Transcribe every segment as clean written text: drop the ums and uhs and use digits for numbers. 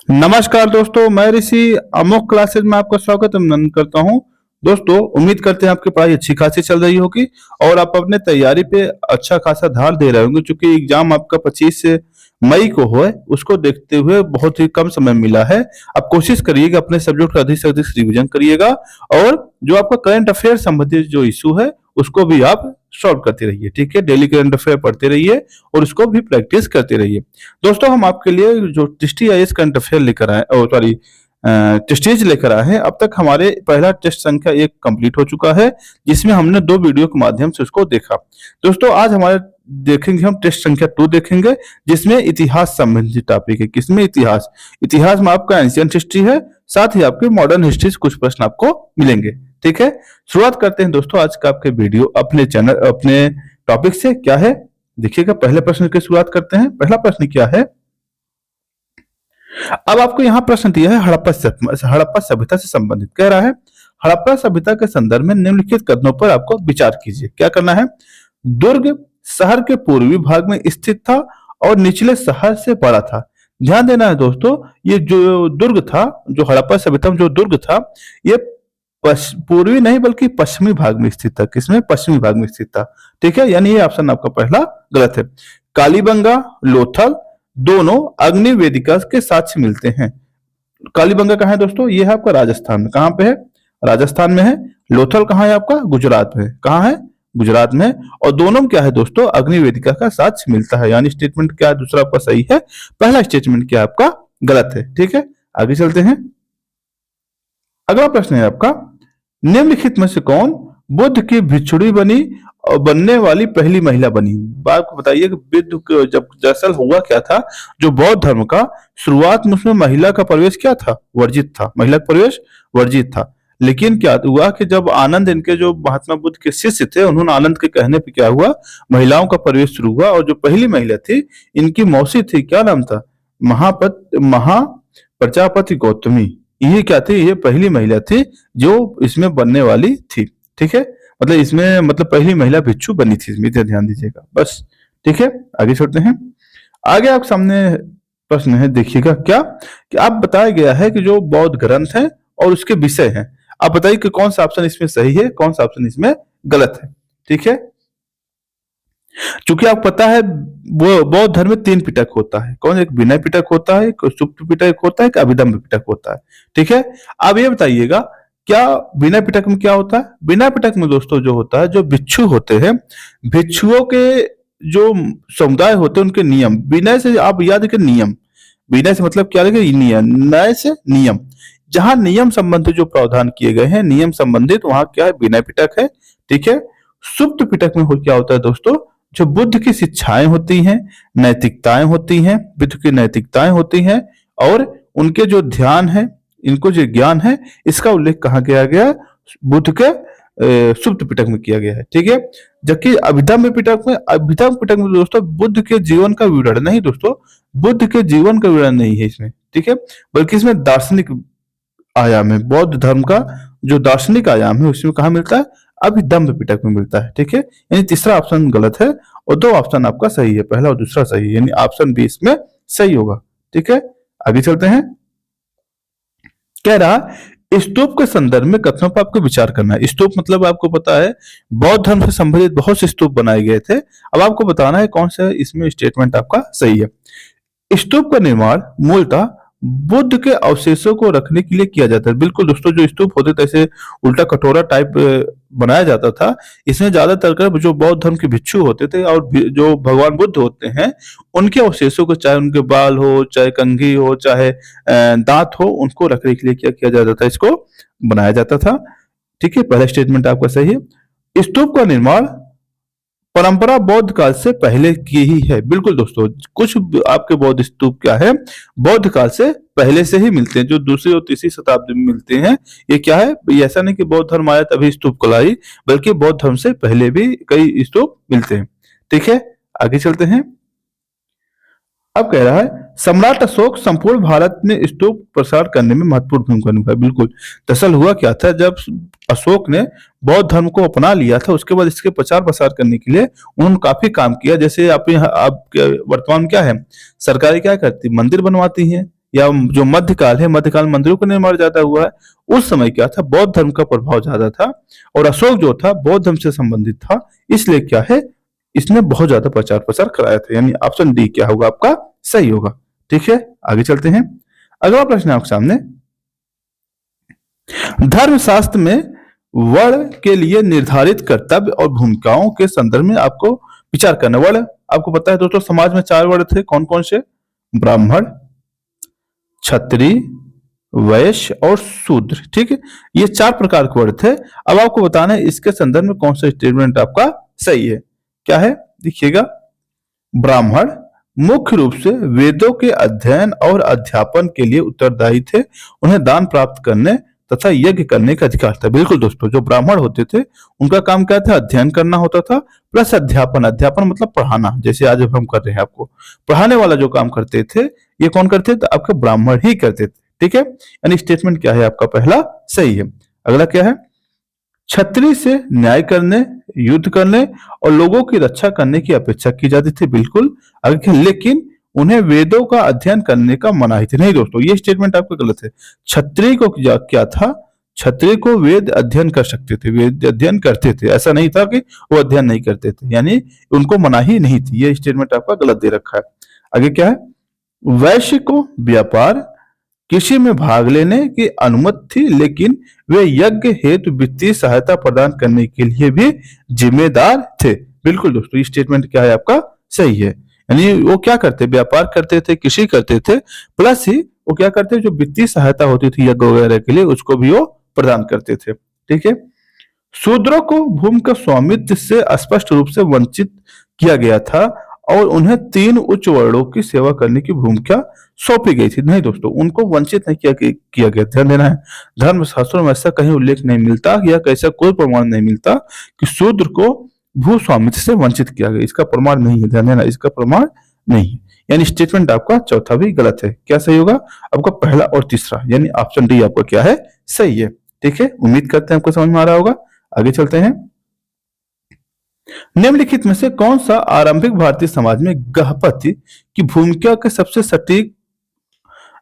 नमस्कार दोस्तों, मैं ऋषि अमोक क्लासेज में आपका स्वागत अभिनंदन करता हूं। दोस्तों, उम्मीद करते हैं आपकी पढ़ाई अच्छी खासी चल रही होगी और आप अपने तैयारी पे अच्छा खासा ध्यान दे रहे होंगे, क्योंकि एग्जाम आपका 25 मई को है। उसको देखते हुए बहुत ही कम समय मिला है। आप कोशिश करिएगा अपने सब्जेक्ट का अधिक से अधिक रिवीजन करिएगा और जो आपका करंट अफेयर संबंधित जो इशू है उसको भी आप सॉल्व करते रहिए। ठीक है, डेली करंट अफेयर पढ़ते रहिए और उसको भी प्रैक्टिस करते रहिए। दोस्तों, हम आपके लिए जो टेस्ट आईएएस करंट अफेयर लेकर आए, सॉरी, टेस्टेज लेकर आए हैं। अब तक हमारे पहला टेस्ट संख्या 1 कंप्लीट हो चुका है, जिसमें हमने 2 वीडियो के माध्यम से उसको देखा। दोस्तों, आज हमारे देखेंगे हम टेस्ट संख्या 2 देखेंगे, जिसमें इतिहास संबंधित टॉपिक है। किसमें? इतिहास। इतिहास में आपका एंशिएंट हिस्ट्री है, साथ ही आपके मॉडर्न हिस्ट्री से कुछ प्रश्न आपको मिलेंगे। ठीक है, शुरुआत करते हैं दोस्तों आज का आपके वीडियो अपने टॉपिक से। क्या है देखिएगा, पहले प्रश्न की शुरुआत करते हैं। पहला प्रश्न क्या है? अब आपको यहाँ प्रश्न दिया है हड़प्पा सभ्यता से संबंधित। कह रहा है हड़प्पा सभ्यता के संदर्भ में निम्नलिखित कथनों पर आपको विचार कीजिए। क्या करना है? दुर्ग शहर के पूर्वी भाग में स्थित था और निचले शहर से बड़ा था। ध्यान देना है दोस्तों, ये जो दुर्ग था, जो हड़प्पा सभ्यता में जो दुर्ग था, ये पूर्वी नहीं बल्कि पश्चिमी भाग में स्थित था। किसमें? पश्चिमी भाग में स्थित था। ठीक है, यानी ये ऑप्शन आपका पहला गलत है। कालीबंगा, लोथल दोनों अग्नि वेदिका के साक्ष्य मिलते हैं। कालीबंगा कहाँ है दोस्तों? ये है आपका राजस्थान में। कहाँ पे है? राजस्थान में है। लोथल कहाँ है आपका? गुजरात में। कहाँ है? गुजरात में। और दोनों में क्या है दोस्तों? अग्नि वेदिका का साक्ष्य मिलता है। यानी स्टेटमेंट क्या है दूसरा आपका सही है, पहला स्टेटमेंट क्या आपका गलत है। ठीक है, आगे चलते हैं। अगला प्रश्न है आपका, निम्नलिखित में से कौन बुद्ध की भिक्षुणी बनी और बनने वाली पहली महिला बनी? बात को बताइए कि बुद्ध जब दरअसल हुआ क्या था, जो बौद्ध धर्म का शुरुआत में उसमें महिला का प्रवेश क्या था? वर्जित था। महिला का प्रवेश वर्जित था। लेकिन क्या हुआ कि जब आनंद, इनके जो महात्मा बुद्ध के शिष्य थे, उन्होंने आनंद के कहने पे क्या हुआ, महिलाओं का प्रवेश शुरू हुआ। और जो पहली महिला थी, इनकी मौसी थी, क्या नाम था? महा प्रजापति गौतमी। ये क्या थी? ये पहली महिला थी जो इसमें बनने वाली थी। ठीक है, मतलब इसमें पहली महिला भिक्षु बनी थी, इसमें ध्यान दीजिएगा बस। ठीक है, आगे चलते हैं। आगे आप सामने प्रश्न है, देखिएगा क्या कि आप बताया गया है कि जो बौद्ध ग्रंथ है और उसके विषय हैं, आप बताइए कि कौन सा ऑप्शन इसमें सही है, कौन सा ऑप्शन इसमें गलत है। ठीक है, चूंकि आपको पता है वो बौद्ध धर्म में 3 पिटक होता है। कौन? एक विनय पिटक होता है, एक सुप्त पिटक होता है, एक अभिधम्म पिटक होता है। ठीक है, अब ये बताइएगा क्या विनय पिटक में क्या होता है? विनय पिटक में दोस्तों जो होता है, जो भिक्षु होते हैं, भिक्षुओं के जो समुदाय होते हैं उनके नियम। विनय से आप याद रखिए नियम। विनय से मतलब क्या रखिए? नियम। नय से नियम। जहां नियम संबंधित जो प्रावधान किए गए हैं, नियम संबंधित, वहां क्या है? विनय पिटक है। ठीक है, सुप्त पिटक में क्या होता है दोस्तों? जो बुद्ध की शिक्षाएं होती हैं, नैतिकताएं होती हैं, बुद्ध की नैतिकताएं होती हैं और उनके जो ध्यान है, इनको जो ज्ञान है, इसका उल्लेख कहाँ किया गया? बुद्ध के सुप्त पिटक में किया गया है। ठीक है, जबकि अभिधम्म पिटक में दोस्तों बुद्ध के जीवन का विवरण नहीं, दोस्तों बुद्ध के जीवन का विवरण नहीं है इसमें। ठीक है, बल्कि इसमें दार्शनिक आयाम है। बौद्ध धर्म का जो दार्शनिक आयाम है उसमें कहाँ मिलता है? अभिधम्म पिटक में मिलता है। ठीक है, यानी तीसरा ऑप्शन गलत है और 2 ऑप्शन आपका सही है, पहला और दूसरा सही है, यानी ऑप्शन बी इसमें सही होगा। ठीक है, आगे चलते हैं। कह रहा स्तूप के संदर्भ में कथनों पर आपको विचार करना है। स्तूप मतलब आपको पता है बौद्ध धर्म से संबंधित बहुत से स्तूप बनाए गए थे। अब आपको बताना है कौन सा इसमें स्टेटमेंट आपका सही है। स्तूप का निर्माण मूलतः बुद्ध के अवशेषों को रखने के लिए किया जाता है। बिल्कुल दोस्तों, जो स्तूप होते थे ऐसे उल्टा कटोरा टाइप बनाया जाता था। इसमें ज्यादातर कर जो बौद्ध धर्म के भिक्षु होते थे और जो भगवान बुद्ध होते हैं, उनके अवशेषों को, चाहे उनके बाल हो, चाहे कंघी हो, चाहे दांत हो, उनको रखने के लिए क्या किया जाता था? इसको बनाया जाता था। ठीक है, पहला स्टेटमेंट आपका सही है। स्तूप का निर्माण परंपरा बौद्ध काल से पहले की ही है। बिल्कुल दोस्तों, कुछ आपके बौद्ध स्तूप क्या है? बौद्ध काल से पहले से ही मिलते हैं, जो दूसरी और तीसरी शताब्दी में मिलते हैं। ये क्या है? ये ऐसा नहीं कि बौद्ध धर्म आया तभी स्तूप कला आई, बल्कि बौद्ध धर्म से पहले भी कई स्तूप मिलते हैं। ठीक है, आगे चलते हैं। अब कह रहा है सम्राट अशोक संपूर्ण भारत में स्तूप प्रसार करने में महत्वपूर्ण भूमिका निभाई। बिल्कुल, दरअसल हुआ क्या था, जब अशोक ने बौद्ध धर्म को अपना लिया था, उसके बाद इसके प्रचार प्रसार करने के लिए उन्होंने काफी काम किया। जैसे आप वर्तमान में क्या है, सरकारें क्या करती, मंदिर बनवाती हैं, या जो मध्यकाल है, मध्यकाल में मंदिरों का निर्माण ज्यादा हुआ है। उस समय क्या था, बौद्ध धर्म का प्रभाव ज्यादा था और अशोक जो था बौद्ध धर्म से संबंधित था, इसलिए क्या है, इसने बहुत ज्यादा प्रचार प्रसार कराया था। यानी ऑप्शन डी क्या होगा आपका सही होगा। ठीक है, आगे चलते हैं। अगला प्रश्न है आपके सामने, धर्मशास्त्र में वर्ण के लिए निर्धारित कर्तव्य और भूमिकाओं के संदर्भ में आपको विचार करना। वर्ण आपको पता है दोस्तों, समाज में 4 वर्ण थे, कौन कौन से, ब्राह्मण, क्षत्रिय, वैश्य और शूद्र। ठीक है, ये 4 प्रकार के वर्ण थे। अब आपको बताना है इसके संदर्भ में कौन सा स्टेटमेंट आपका सही है। क्या है, देखिएगा, ब्राह्मण मुख्य रूप से वेदों के अध्ययन और अध्यापन के लिए उत्तरदायी थे। उन्हें दान प्राप्त करने तथा यज्ञ करने का अधिकार था। बिल्कुल दोस्तों, जो ब्राह्मण होते थे उनका काम क्या था, अध्ययन करना होता था, प्लस अध्यापन। अध्यापन मतलब पढ़ाना, जैसे आज हम कर रहे हैं, आपको पढ़ाने वाला जो काम करते थे ये कौन करते थे, आपके ब्राह्मण ही करते थे। ठीक है, यानी स्टेटमेंट क्या है आपका पहला सही है। अगला क्या है, क्षत्रिय से न्याय करने, युद्ध करने और लोगों की रक्षा करने की अपेक्षा की जाती थी। बिल्कुल आगे, लेकिन उन्हें वेदों का अध्ययन करने का मनाही थी। नहीं दोस्तों, ये स्टेटमेंट आपका गलत है। क्षत्रिय को क्या था, क्षत्रिय को वेद अध्ययन कर सकते थे, वेद अध्ययन करते थे, ऐसा नहीं था कि वो अध्ययन नहीं करते थे, यानी उनको मनाही नहीं थी। ये स्टेटमेंट आपका गलत दे रखा है। आगे क्या है, वैश्य को व्यापार कृषि में भाग लेने की अनुमति थी, लेकिन वे यज्ञ हेतु वित्तीय सहायता प्रदान करने के लिए भी जिम्मेदार थे। बिल्कुल दोस्तों, ये स्टेटमेंट क्या है आपका सही है। यानी वो क्या करते, व्यापार करते थे, कृषि करते थे, प्लस ही वो क्या करते, जो वित्तीय सहायता होती थी यज्ञ वगैरह के लिए, उसको भी वो प्रदान करते थे। ठीक है, शूद्रों को भूमि का स्वामित्व से स्पष्ट रूप से वंचित किया गया था और उन्हें 3 उच्च वर्णों की सेवा करने की भूमिका सौंपी गई थी। नहीं दोस्तों, उनको वंचित नहीं किया गया। ध्यान देना है, धर्मशास्त्रों में ऐसा कहीं उल्लेख नहीं मिलता या ऐसा कोई प्रमाण नहीं मिलता कि शूद्र को भू स्वामित्व से वंचित किया गया। इसका प्रमाण नहीं है, ध्यान देना, इसका प्रमाण नहीं है। यानी स्टेटमेंट आपका चौथा भी गलत है। क्या सही होगा आपका पहला और तीसरा, यानी ऑप्शन डी आपका क्या है सही है। ठीक है, उम्मीद करते हैं आपको समझ में आ रहा होगा। आगे चलते हैं। निम्नलिखित में से कौन सा आरंभिक भारतीय समाज में गृहपति की भूमिका के सबसे सटीक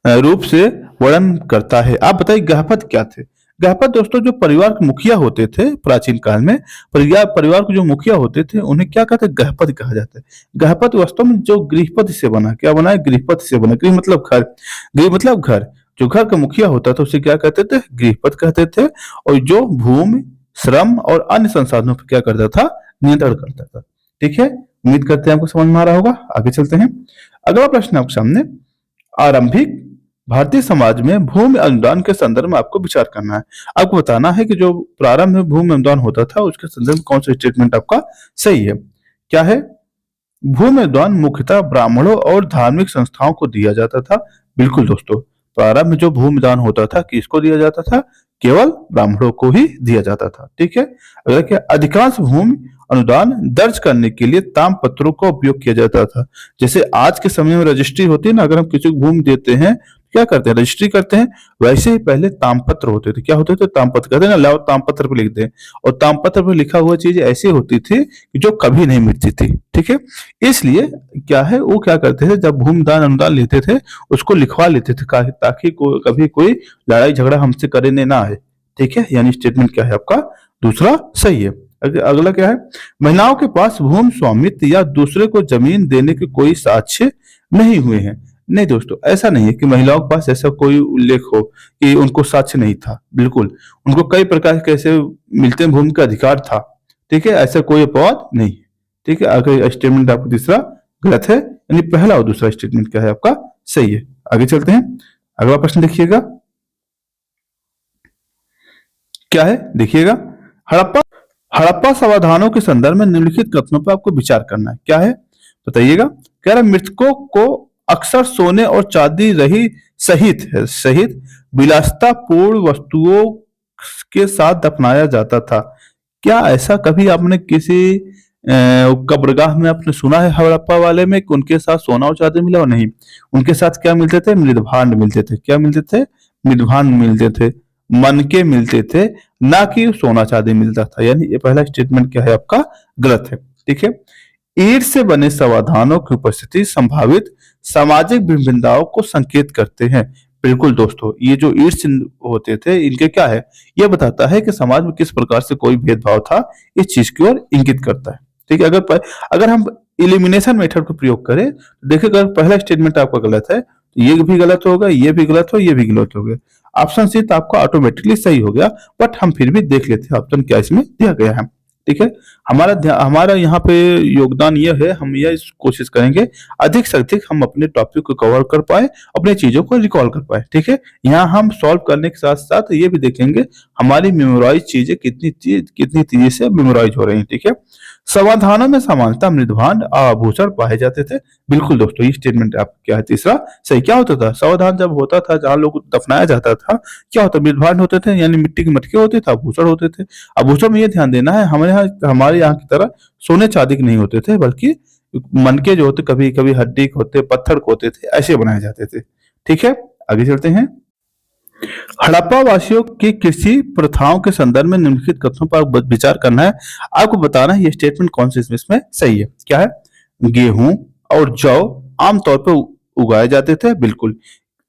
रूप से वर्णन करता है? आप बताइए गृहपति क्या थे। गृहपति दोस्तों जो परिवार के मुखिया होते थे प्राचीन काल में, परिवार के जो मुखिया होते थे उन्हें क्या कहते हैं, गृहपति कहा जाता है। गृहपति वास्तव में जो गृहपति से बना, क्या बना है, गृहपति से बना। गृह मतलब घर, गृह मतलब घर। जो घर का मुखिया होता था उसे क्या कहते थे, गृहपति कहते थे। और जो भूमि, श्रम और अन्य संसाधनों पर क्या करता था, नियंत्रण करता था। ठीक है, उम्मीद करते हैं आपको समझ में आ रहा होगा। आगे चलते हैं। अगला प्रश्न आपके सामने, आरंभिक भारतीय समाज में भूमि अनुदान के संदर्भ में आपको विचार करना है। आपको बताना है कि जो प्रारंभ में भूमि अनुदान होता था उसके संदर्भ में कौन सा स्टेटमेंट आपका सही है। क्या है, भूमि अनुदान मुख्यतः ब्राह्मणों और धार्मिक संस्थाओं को दिया जाता था। बिल्कुल दोस्तों, प्रारंभ में जो भूमि दान होता था किसको दिया जाता था, केवल ब्राह्मणों को ही दिया जाता था। ठीक है, अगला क्या, अधिकांश भूमि अनुदान दर्ज करने के लिए तामपत्रों का उपयोग किया जाता था। जैसे आज के समय में रजिस्ट्री होती है ना, अगर हम किसी को भूमि देते हैं क्या करते हैं, रजिस्ट्री करते हैं, वैसे ही पहले तामपत्र होते थे। क्या होते थे, तामपत्र कहते हैं ना, लाओ तामपत्र पे लिख दे। और तामपत्र पे लिखा हुआ चीज ऐसी होती थी जो कभी नहीं मिटती थी। ठीक है, इसलिए क्या है, वो क्या करते थे, जब भूमि दान अनुदान लेते थे उसको लिखवा लेते थे ताकि कभी कोई लड़ाई झगड़ा हमसे करने ना आए। ठीक है, यानी स्टेटमेंट क्या है आपका दूसरा सही है। अगला क्या है, महिलाओं के पास भूमि स्वामित्व या दूसरे को जमीन देने के कोई साक्ष्य नहीं हुए हैं। नहीं दोस्तों, ऐसा नहीं है कि महिलाओं के पास ऐसा कोई उल्लेख हो कि उनको साक्ष्य नहीं था। बिल्कुल, उनको कई प्रकार के ऐसे मिलते हैं, भूमि का अधिकार था। ठीक है, ऐसा कोई अपवाद नहीं है। ठीक है, आगे स्टेटमेंट आपका तीसरा गलत है, यानी पहला और दूसरा स्टेटमेंट क्या है आपका सही है। आगे चलते हैं। अगला प्रश्न देखिएगा, क्या है, देखिएगा, हड़प्पा समाधानों के संदर्भ में निम्नलिखित कथनों पर आपको विचार करना है। क्या है बताइएगा, कह रहा मृतकों को अक्सर सोने और चांदी रही सहित विलासितापूर्ण वस्तुओं के साथ दफनाया जाता था। क्या ऐसा कभी आपने किसी कब्रगाह में आपने सुना है हड़प्पा वाले में कि उनके साथ सोना और चांदी मिला? और नहीं, उनके साथ क्या मिलते थे, मृदभांड मिलते थे। क्या मिलते थे, मृदभांड मिलते थे, मनके मिलते थे, ना कि सोना चांदी मिलता था। यानी ये पहला स्टेटमेंट क्या है आपका गलत है। ठीक है, ईंट से बने समाधानों की उपस्थिति संभावित सामाजिक विभिन्नताओं को संकेत करते हैं। बिल्कुल दोस्तों, ये जो ईंट से होते थे, इनके क्या है, ये बताता है कि समाज में किस प्रकार से कोई भेदभाव था, इस चीज की ओर इंगित करता है। ठीक है, अगर हम इलिमिनेशन मेथड को प्रयोग करें, तो देखिए अगर पहला स्टेटमेंट आपका गलत है, तो ये भी गलत होगा, ये भी गलत हो, ये भी गलत हो गया। ऑप्शन सी तो आपका ऑटोमेटिकली सही हो गया, बट हम फिर भी देख लेते हैं ऑप्शन क्या इसमें दिया गया है। ठीक है, हमारा यहाँ पे योगदान ये है, हम यह कोशिश करेंगे अधिक से अधिक हम अपने टॉपिक को कवर कर पाए, अपने चीजों को रिकॉल कर पाए। ठीक है, यहाँ हम सॉल्व करने के साथ साथ ये भी देखेंगे हमारी मेमोराइज चीजें कितनी तेजी से मेमोराइज हो रही हैं। ठीक है, समाधानों में समानता, मृदभांड, आभूषण पाए जाते थे। बिल्कुल दोस्तों, ये स्टेटमेंट आप क्या है तीसरा सही। क्या होता था, समाधान जब होता था, जहां लोग दफनाया जाता था, क्या होता, मृदभांड होते थे, यानी मिट्टी के मटके होते थे, आभूषण होते थे। आभूषण में ये ध्यान देना है, हमारे यहाँ की तरह सोने चांदी के नहीं होते थे, बल्कि मनके जो होते, कभी कभी हड्डी के होते, पत्थर के होते थे, ऐसे बनाए जाते थे। ठीक है, आगे चलते हैं। हड़प्पा वासियों की कृषि प्रथाओं के संदर्भ में निम्नलिखित कथनों पर विचार करना है। आपको बताना है ये स्टेटमेंट कौन से इसमें सही है। क्या है, गेहूं और जौ आमतौर पर उगाए जाते थे। बिल्कुल,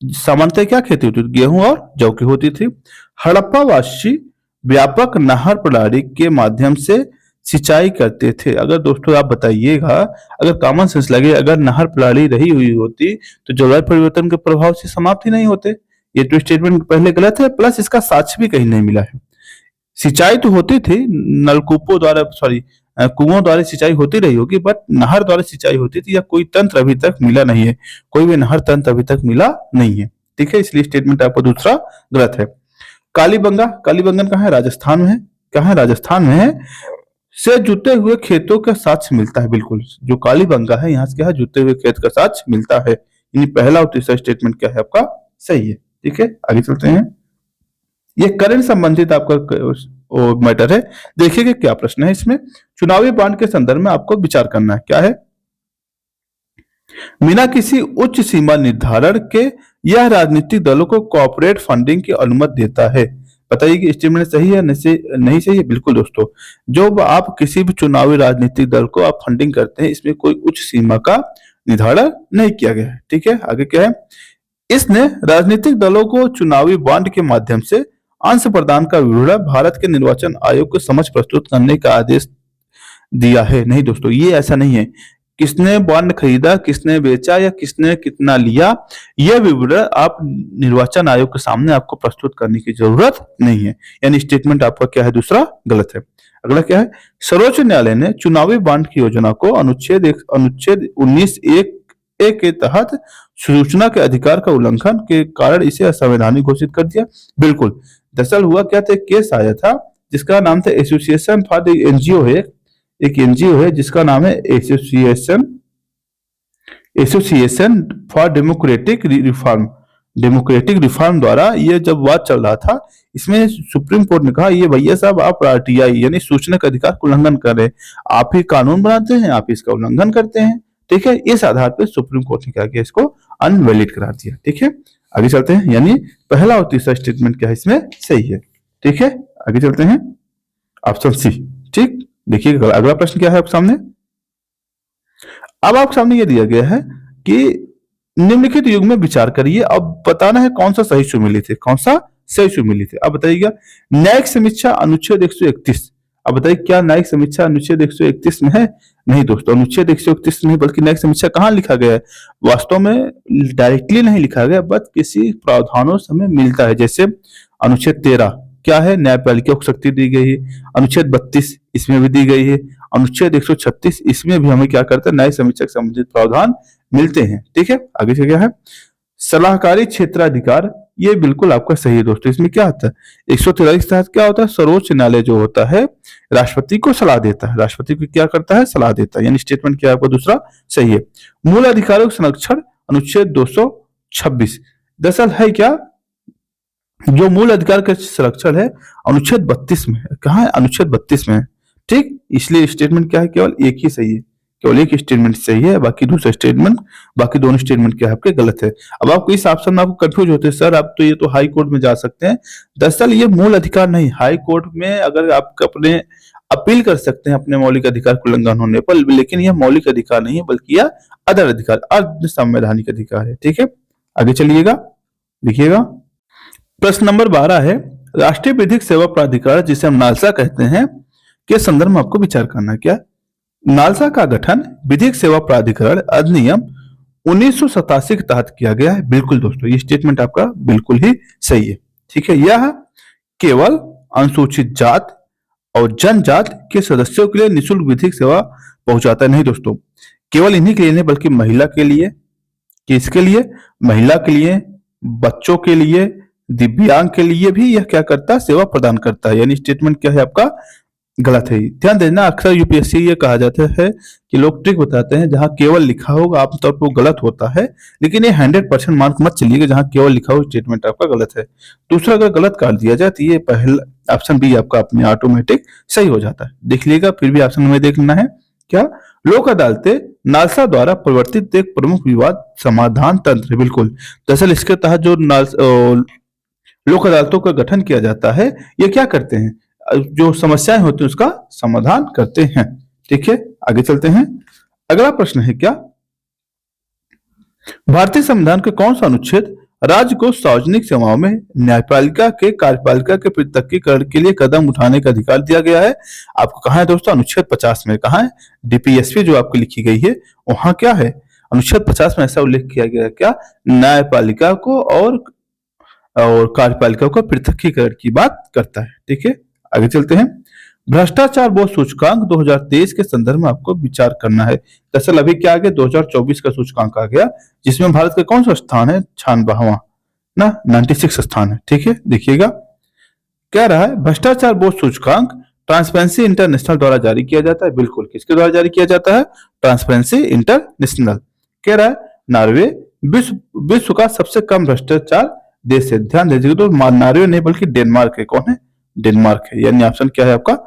सामान्यतः क्या खेती होती थी, गेहूं और जौ की होती थी। हड़प्पा वासी व्यापक नहर प्रणाली के माध्यम से सिंचाई करते थे। अगर दोस्तों आप बताइएगा, अगर कॉमन सेंस लगे, अगर नहर प्रणाली रही हुई होती तो जलवायु परिवर्तन के प्रभाव से समाप्त ही नहीं होते। ये तो स्टेटमेंट पहले गलत है, प्लस इसका साक्ष्य भी कहीं नहीं मिला है। सिंचाई तो होती थी, नलकूपों द्वारा, सॉरी, कुओं द्वारा सिंचाई होती रही होगी, बट नहर द्वारा सिंचाई होती थी या कोई तंत्र अभी तक मिला नहीं है, कोई भी नहर तंत्र अभी तक मिला नहीं है। ठीक है, इसलिए स्टेटमेंट आपका दूसरा गलत है। कालीबंगा, कालीबंगन कहाँ है, राजस्थान में है। कहाँ है, राजस्थान में है। से जुते हुए खेतों का साक्ष्य मिलता है। बिल्कुल, जो कालीबंगा है, यहाँ से क्या है, जुते हुए खेत का साक्ष्य मिलता है। यानी पहला और तीसरा स्टेटमेंट क्या है आपका सही है। ठीक है, आगे चलते हैं। ये करंट संबंधित आपका मैटर है। देखिए कि क्या प्रश्न है इसमें। चुनावी बॉन्ड के संदर्भ में आपको विचार करना है। क्या है, बिना किसी उच्च सीमा निर्धारण के यह राजनीतिक दलों को कॉर्पोरेट फंडिंग की अनुमति देता है। बताइए कि स्टेटमेंट सही है नहीं सही है। बिल्कुल दोस्तों, जो आप किसी भी चुनावी राजनीतिक दल को आप फंडिंग करते हैं, इसमें कोई उच्च सीमा का निर्धारण नहीं किया गया है। ठीक है, आगे क्या है, इसने राजनीतिक दलों को चुनावी बॉन्ड के माध्यम से अंश प्रदान का विवरण भारत के निर्वाचन आयोग को समझ प्रस्तुत करने का आदेश दिया है। नहीं दोस्तों, ये ऐसा नहीं है। किसने बॉन्ड खरीदा, किसने बेचा या किसने कितना लिया, यह विवरण आप निर्वाचन आयोग के सामने आपको प्रस्तुत करने की जरूरत नहीं है। यानी स्टेटमेंट आपका क्या है, दूसरा गलत है। अगला क्या है, सर्वोच्च न्यायालय ने चुनावी बॉन्ड की योजना को अनुच्छेद 19(1) के तहत सूचना के अधिकार का उल्लंघन के कारण इसे असंवैधानिक घोषित कर दिया। बिल्कुल, दरअसल हुआ क्या था, केस आया था जिसका नाम था एसोसिएशन फॉर द एनजीओ है, एक एनजीओ है जिसका नाम है एसोसिएशन फॉर डेमोक्रेटिक रिफॉर्म द्वारा ये जब बात चल रहा था, इसमें सुप्रीम कोर्ट ने कहा, ये भैया साहब आप आरटीआई यानी सूचना के अधिकार का उल्लंघन कर रहे हैं, आप ही कानून बनाते हैं, आप इसका उल्लंघन करते हैं। ठीक है, इस आधार पर सुप्रीम कोर्ट ने क्या किया, इसको अनवैलिड करार दिया। ठीक है, आगे चलते हैं। यानी पहला और तीसरा स्टेटमेंट क्या है इसमें सही है। ठीक है, आगे चलते हैं। Option C. ठीक, देखिए अगला प्रश्न क्या है आपके सामने। अब आपके सामने ये दिया गया है कि निम्नलिखित युग में विचार करिए। अब बताना है कौन सा सही सुमेलित है, कौन सा सही सुमेलित है। अब बताइएगा, न्यायिक समीक्षा अनुच्छेद 131। अब बताइए क्या न्यायिक समीक्षा अनुच्छेद 131 में है? नहीं दोस्तों, अनुच्छेद 131 नहीं, बल्कि न्यायिक समीक्षा कहाँ लिखा गया है, वास्तव में डायरेक्टली नहीं लिखा गया, बट किसी प्रावधानों से हमें मिलता है। जैसे अनुच्छेद 13 क्या है, न्यायपालिका को शक्ति दी गई है। अनुच्छेद 32 इसमें भी दी गई है। अनुच्छेद 136 इसमें भी हमें क्या करता है, न्याय समीक्षा से संबंधित प्रावधान मिलते हैं। ठीक है, आगे से क्या है, सलाहकारी क्षेत्राधिकार, ये बिल्कुल आपका सही है दोस्तों। इसमें क्या होता है, 143 के तहत क्या होता है, सर्वोच्च न्यायालय जो होता है राष्ट्रपति को सलाह देता है, राष्ट्रपति को क्या करता है, सलाह देता है। यानी स्टेटमेंट क्या है आपका दूसरा सही है। मूल अधिकारों का संरक्षण अनुच्छेद 226 दरअसल है क्या, जो मूल अधिकार का संरक्षण है अनुच्छेद 32 में है। कहाँ है, अनुच्छेद 32 में है। ठीक, इसलिए स्टेटमेंट क्या है, केवल एक ही सही है, केवल एक स्टेटमेंट सही है, बाकी दूसरा स्टेटमेंट, बाकी दोनों स्टेटमेंट क्या है आपके गलत है। अब आपको इस ऑप्शन में आपको कंफ्यूज होते हैं, सर आप तो ये तो हाई कोर्ट में जा सकते हैं। दरअसल ये मूल अधिकार नहीं, हाई कोर्ट में अगर आप अपने अपील कर सकते हैं अपने मौलिक अधिकार के उल्लंघन होने पर, लेकिन यह मौलिक अधिकार नहीं है बल्कि यह अदर अधिकार, अर्ध संवैधानिक अधिकार है। ठीक है, आगे चलिएगा, देखिएगा। प्रश्न नंबर 12 है, राष्ट्रीय विधिक सेवा प्राधिकार जिसे हम नालसा कहते हैं के संदर्भ में आपको विचार करना है। क्या? नालसा का गठन विधिक सेवा प्राधिकरण अधिनियम 1987 के तहत किया गया है। बिल्कुल दोस्तों, ये स्टेटमेंट आपका बिल्कुल ही सही है। ठीक है, यह केवल अनुसूचित जात और जनजाति के सदस्यों के लिए निःशुल्क विधिक सेवा पहुंचाता है। नहीं दोस्तों, केवल इन्हीं के लिए नहीं बल्कि महिला के लिए, किसके लिए? महिला के लिए, बच्चों के लिए, दिव्यांग के लिए भी यह क्या करता है? सेवा प्रदान करता है। यानी स्टेटमेंट क्या है आपका? गलत है। ध्यान देना, अक्सर यूपीएससी ये कहा जाता है कि लोग ट्रिक बताते हैं, जहां केवल लिखा होगा आमतौर पर वो गलत होता है, लेकिन ये 100% मार्क मत चलिएगा जहां केवल लिखा हो स्टेटमेंट आपका गलत है। दूसरा, अगर गलत कर दिया जाए तो ये पहला ऑप्शन बी आपका अपने ऑटोमेटिक सही हो जाता है। देख लीजिएगा, फिर भी ऑप्शन में देख लेना है। क्या? लोक अदालतें नालसा द्वारा प्रवर्तित एक प्रमुख विवाद समाधान तंत्र है। बिल्कुल, दरअसल इसके तहत जो लोक अदालतों का गठन किया जाता है, ये क्या करते हैं? जो समस्याएं होती हैं उसका समाधान करते हैं। ठीक है, आगे चलते हैं। अगला प्रश्न है, क्या भारतीय संविधान के कौन सा अनुच्छेद राज्य को सार्वजनिक सेवाओं में न्यायपालिका के कार्यपालिका के पृथकीकरण के लिए कदम उठाने का अधिकार दिया गया है? आपको कहा है दोस्तों? अनुच्छेद 50 में। कहा है? डीपीएसपी जो आपकी लिखी गई है वहां क्या है? अनुच्छेद 50 में ऐसा उल्लेख किया गया है, क्या? न्यायपालिका को और कार्यपालिका को पृथकीकरण की बात करता है। ठीक है, आगे चलते हैं। भ्रष्टाचार बोध सूचकांक 2023 के संदर्भ में आपको विचार करना है। दरअसल अभी क्या आ गया? 2024 का सूचकांक आ गया, जिसमें भारत का कौन सा स्थान है? 96वां ना, 96 स्थान है। ठीक है, देखिएगा, क्या रहा है? भ्रष्टाचार बोध सूचकांक ट्रांसपेरेंसी इंटरनेशनल द्वारा जारी किया जाता है। बिल्कुल, किसके द्वारा जारी किया जाता है? Transparency international. कह रहा है नॉर्वे विश्व का सबसे कम भ्रष्टाचार देश है। ध्यान दीजिएगा, तो नॉर्वे नहीं बल्कि डेनमार्क है। कौन है? डेनमार्क है। यानी ऑप्शन क्या है आपका?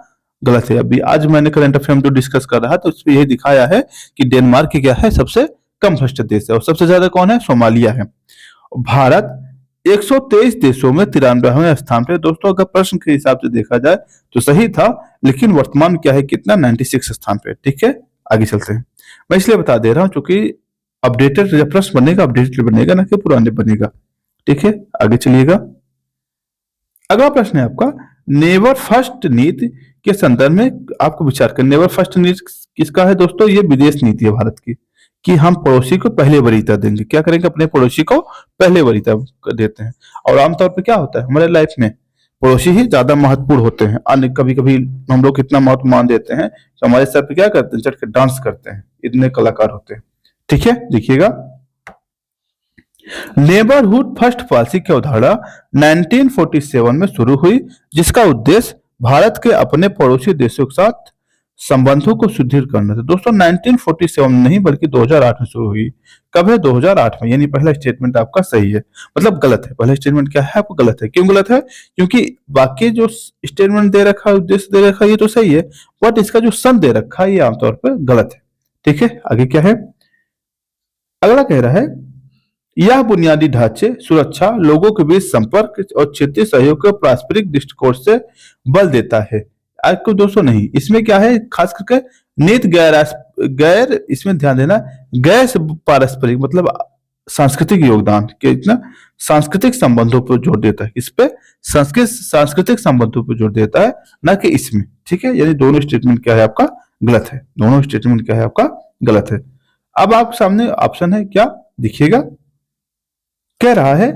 गलत है। अभी आज मैंने करंट अफेयर में जो डिस्कस कर रहा तो उसमें यही दिखाया है कि डेनमार्क क्या है? सबसे कम भ्रष्ट देश है। और सबसे ज्यादा कौन है? सोमालिया है। भारत 123 देशों में 93वें स्थान पे। दोस्तों, अगर प्रश्न के हिसाब से देखा जाए तो सही था, लेकिन वर्तमान क्या है? कितना? 96 स्थान पे। ठीक है, आगे चलते हैं। मैं इसलिए बता दे रहा हूं क्योंकि अपडेटेड जब प्रश्न बनेगा, अपडेटेड बनेगा ना कि पुराने बनेगा। ठीक है, आगे चलिएगा। अगला प्रश्न है आपका, नेवर फर्स्ट नीति के संदर्भ में आपको विचार करना। नेवर फर्स्ट नीति किसका है दोस्तों? ये विदेश नीति है भारत की, कि हम पड़ोसी को पहले वरीयता देंगे। क्या करेंगे? अपने पड़ोसी को पहले वरीयता देते हैं। और आमतौर पर क्या होता है हमारे लाइफ में? पड़ोसी ही ज्यादा महत्वपूर्ण होते हैं। अन्य कभी कभी हम लोग इतना महत्व मान देते हैं कि हमारे सर पे क्या करते हैं? चढ़ के डांस करते हैं, इतने कलाकार होते हैं। ठीक है, देखिएगा, नेबरहुड फर्स्ट पॉलिसी की अवधारणा 1947 में शुरू हुई, जिसका उद्देश्य भारत के अपने पड़ोसी देशों के साथ संबंधों को सुदृढ़ करना था। दोस्तों 1947 में नहीं बल्कि 2008 में शुरू हुई। कब है? 2008 में। यानी पहला स्टेटमेंट आपका सही है, मतलब गलत है। पहला स्टेटमेंट क्या है आपको? गलत है। क्यों गलत है? क्योंकि बाकी जो स्टेटमेंट दे रखा है, उद्देश्य दे रखा है, ये तो सही है, बट इसका जो सन दे रखा है ये आमतौर पर गलत है। ठीक है, आगे क्या है? अगला कह रहा है, यह बुनियादी ढांचे, सुरक्षा, लोगों के बीच संपर्क और क्षेत्रीय सहयोग के पारस्परिक दृष्टिकोण से बल देता है। आपको दोस्तों नहीं, इसमें क्या है? खास करके नीति गैर इसमें ध्यान देना, गैर पारस्परिक मतलब सांस्कृतिक योगदान के इतना सांस्कृतिक संबंधों पर जोर देता है। इस पे सांस्कृतिक संबंधों पर जोर देता है, ना कि इसमें। ठीक है, यानी दोनों स्टेटमेंट क्या है आपका? गलत है। दोनों स्टेटमेंट क्या है आपका? गलत है। अब आप सामने ऑप्शन है, क्या देखिएगा, कह रहा है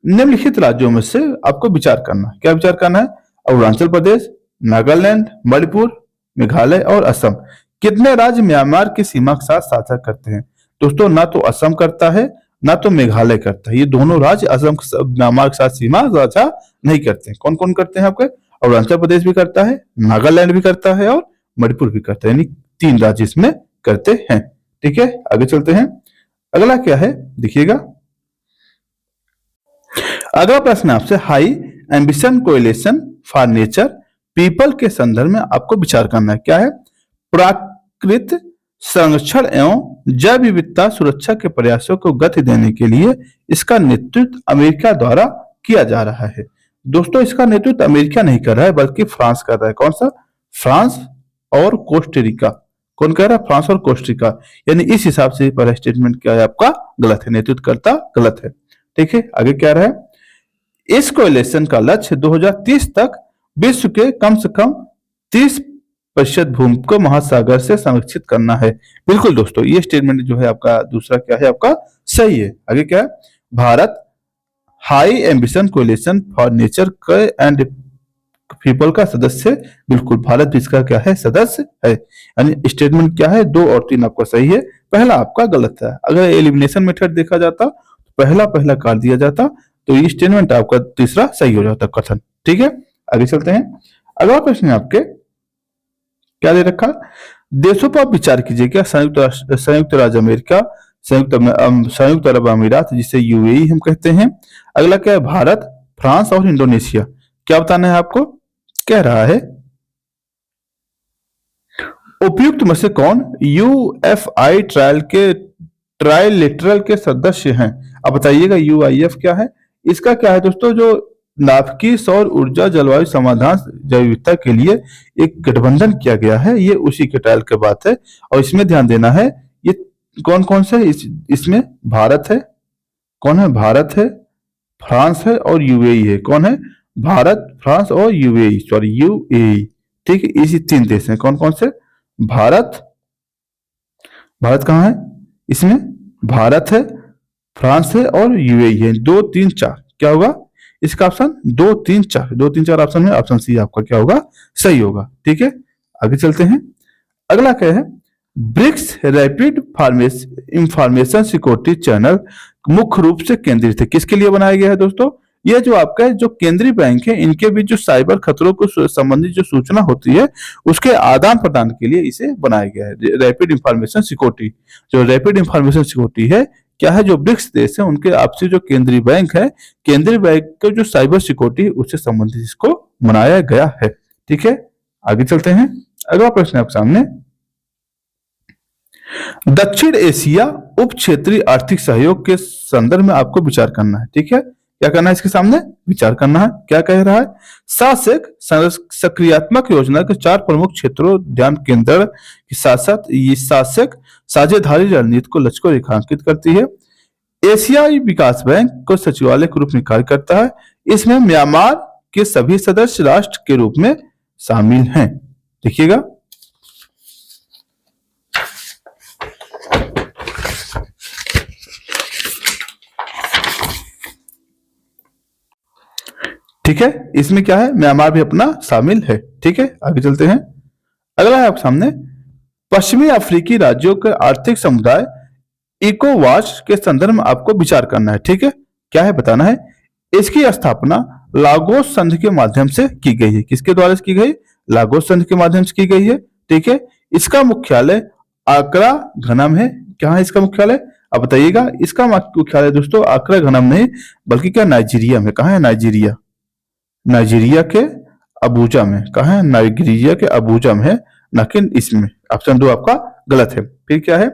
निम्नलिखित राज्यों में से आपको विचार करना। क्या विचार करना है? अरुणाचल प्रदेश, नागालैंड, मणिपुर, मेघालय और असम। कितने राज्य म्यांमार की सीमा के साथ साझा करते हैं? दोस्तों ना तो असम करता है ना तो मेघालय करता है। ये दोनों राज्य असम म्यांमार के साथ सीमा साझा नहीं करते हैं। कौन कौन करते हैं आपके? अरुणाचल प्रदेश भी करता है, नागालैंड भी करता है और मणिपुर भी करता है। यानी 3 राज्य इसमें करते हैं। ठीक है, आगे चलते हैं। अगला क्या है देखिएगा। अगला प्रश्न आपसे, high ambition coalition for nature people के संदर्भ में आपको विचार करना है। क्या है? प्राकृतिक संरक्षण एवं जैव विविधता सुरक्षा के प्रयासों को गति देने के लिए इसका नेतृत्व अमेरिका द्वारा किया जा रहा है। दोस्तों इसका नेतृत्व अमेरिका नहीं कर रहा है बल्कि फ्रांस कर रहा है। कौन सा? फ्रांस और कोस्टारिका। कौन कह रहा है? फ्रांस और कोस्टारिका। यानी इस हिसाब से पहला स्टेटमेंट क्या है आपका? गलत है, नेतृत्वकर्ता गलत है। ठीक है, आगे क्या रहा है? इस कोएलिशन का लक्ष्य 2030 तक विश्व के कम से कम 30% भूमि को महासागर से संरक्षित करना है। बिल्कुल दोस्तों, ये स्टेटमेंट जो है आपका दूसरा क्या है आपका? सही है। आगे क्या है? Bharat high ambition coalition for nature and people का सदस्य। बिल्कुल, भारत भी इसका क्या है? सदस्य है। यानी स्टेटमेंट क्या है? 2 और 3 आपका सही है, पहला आपका गलत है। अगर एलिमिनेशन मेथड देखा जाता तो पहला पहला काट दिया जाता तो ये स्टेटमेंट आपका तीसरा सही हो जाता कथन। ठीक है, आगे चलते हैं। अगला प्रश्न है आपके क्या दे रखा? देशों पर आप विचार कीजिए। क्या? संयुक्त राज्य अमेरिका, संयुक्त अरब अमीरात जिसे यूएई हम कहते हैं। अगला क्या है? भारत, फ्रांस और इंडोनेशिया। क्या बताना है आपको? कह रहा है उपयुक्त में से कौन यूएफआई ट्राइलेटरल के सदस्य हैं? अब बताइएगा यूआईएफ क्या है? इसका क्या है दोस्तों? जो नाभिकीय सौर ऊर्जा जलवायु समाधान जैव विविधता के लिए एक गठबंधन किया गया है, ये उसी के ट्रायल के बात है। और इसमें ध्यान देना है, ये कौन कौन से? इसमें भारत है। कौन है? भारत है, फ्रांस है और यूएई है। कौन है? भारत, फ्रांस और यूएई, सॉरी यूएई। ठीक है, इसी 3 देश हैं। कौन कौन से? भारत, भारत कहाँ है? इसमें भारत है, फ्रांस है और यूएई है। 2 3 4 क्या होगा इसका ऑप्शन? 2 3 4, 2 3 4 ऑप्शन में ऑप्शन सी आपका क्या होगा? सही होगा। ठीक है, आगे चलते हैं। अगला क्या है? BRICS rapid information security channel मुख्य रूप से केंद्रित है। किसके लिए बनाया गया है दोस्तों? यह जो आपका जो केंद्रीय बैंक है, इनके बीच जो साइबर खतरों को संबंधित जो सूचना होती है उसके आदान प्रदान के लिए इसे बनाया गया है। रैपिड इंफॉर्मेशन सिक्योरिटी, जो रैपिड इंफॉर्मेशन सिक्योरिटी है क्या है? जो ब्रिक्स देश है उनके आपसी जो केंद्रीय बैंक है, केंद्रीय बैंक का जो साइबर सिक्योरिटी उससे संबंधित इसको बनाया गया है। ठीक है, आगे चलते हैं। अगला प्रश्न है आपके सामने। दक्षिण एशिया उप क्षेत्रीय आर्थिक सहयोग के संदर्भ में आपको विचार करना है। ठीक है, क्या करना है? इसके सामने विचार करना है। क्या कह रहा है? शासक सक्रियात्मक योजना के 4 प्रमुख क्षेत्रों ध्यान केंद्र के साथ साथ ये शासक साझेदारी रणनीति को लक्ष्य को रेखांकित करती है। एशियाई विकास बैंक को सचिवालय के रूप में कार्य करता है। इसमें म्यांमार के सभी सदस्य राष्ट्र के रूप में शामिल हैं। देखिएगा, ठीक है, इसमें क्या है? म्यांमार भी अपना शामिल है। ठीक है, आगे चलते हैं। अगला है आपके सामने, पश्चिमी अफ्रीकी राज्यों के आर्थिक समुदाय इकोवास के संदर्भ में आपको विचार करना है। ठीक है, क्या है बताना है? इसकी स्थापना लागोस संधि के माध्यम से की गई है। किसके द्वारा की गई? लागोस संधि के माध्यम से की गई है। ठीक है, इसका मुख्यालय आक्रा घनम है। क्या है इसका मुख्यालय? अब बताइएगा। इसका मुख्यालय दोस्तों आक्रा घनम नहीं बल्कि क्या? नाइजीरिया में। कहा है? नाइजीरिया, नाइजीरिया के अबूजा में। कहा है? नाइजीरिया के अबूजा में है, न कि इसमें। ऑप्शन 2 आपका गलत है। फिर क्या है?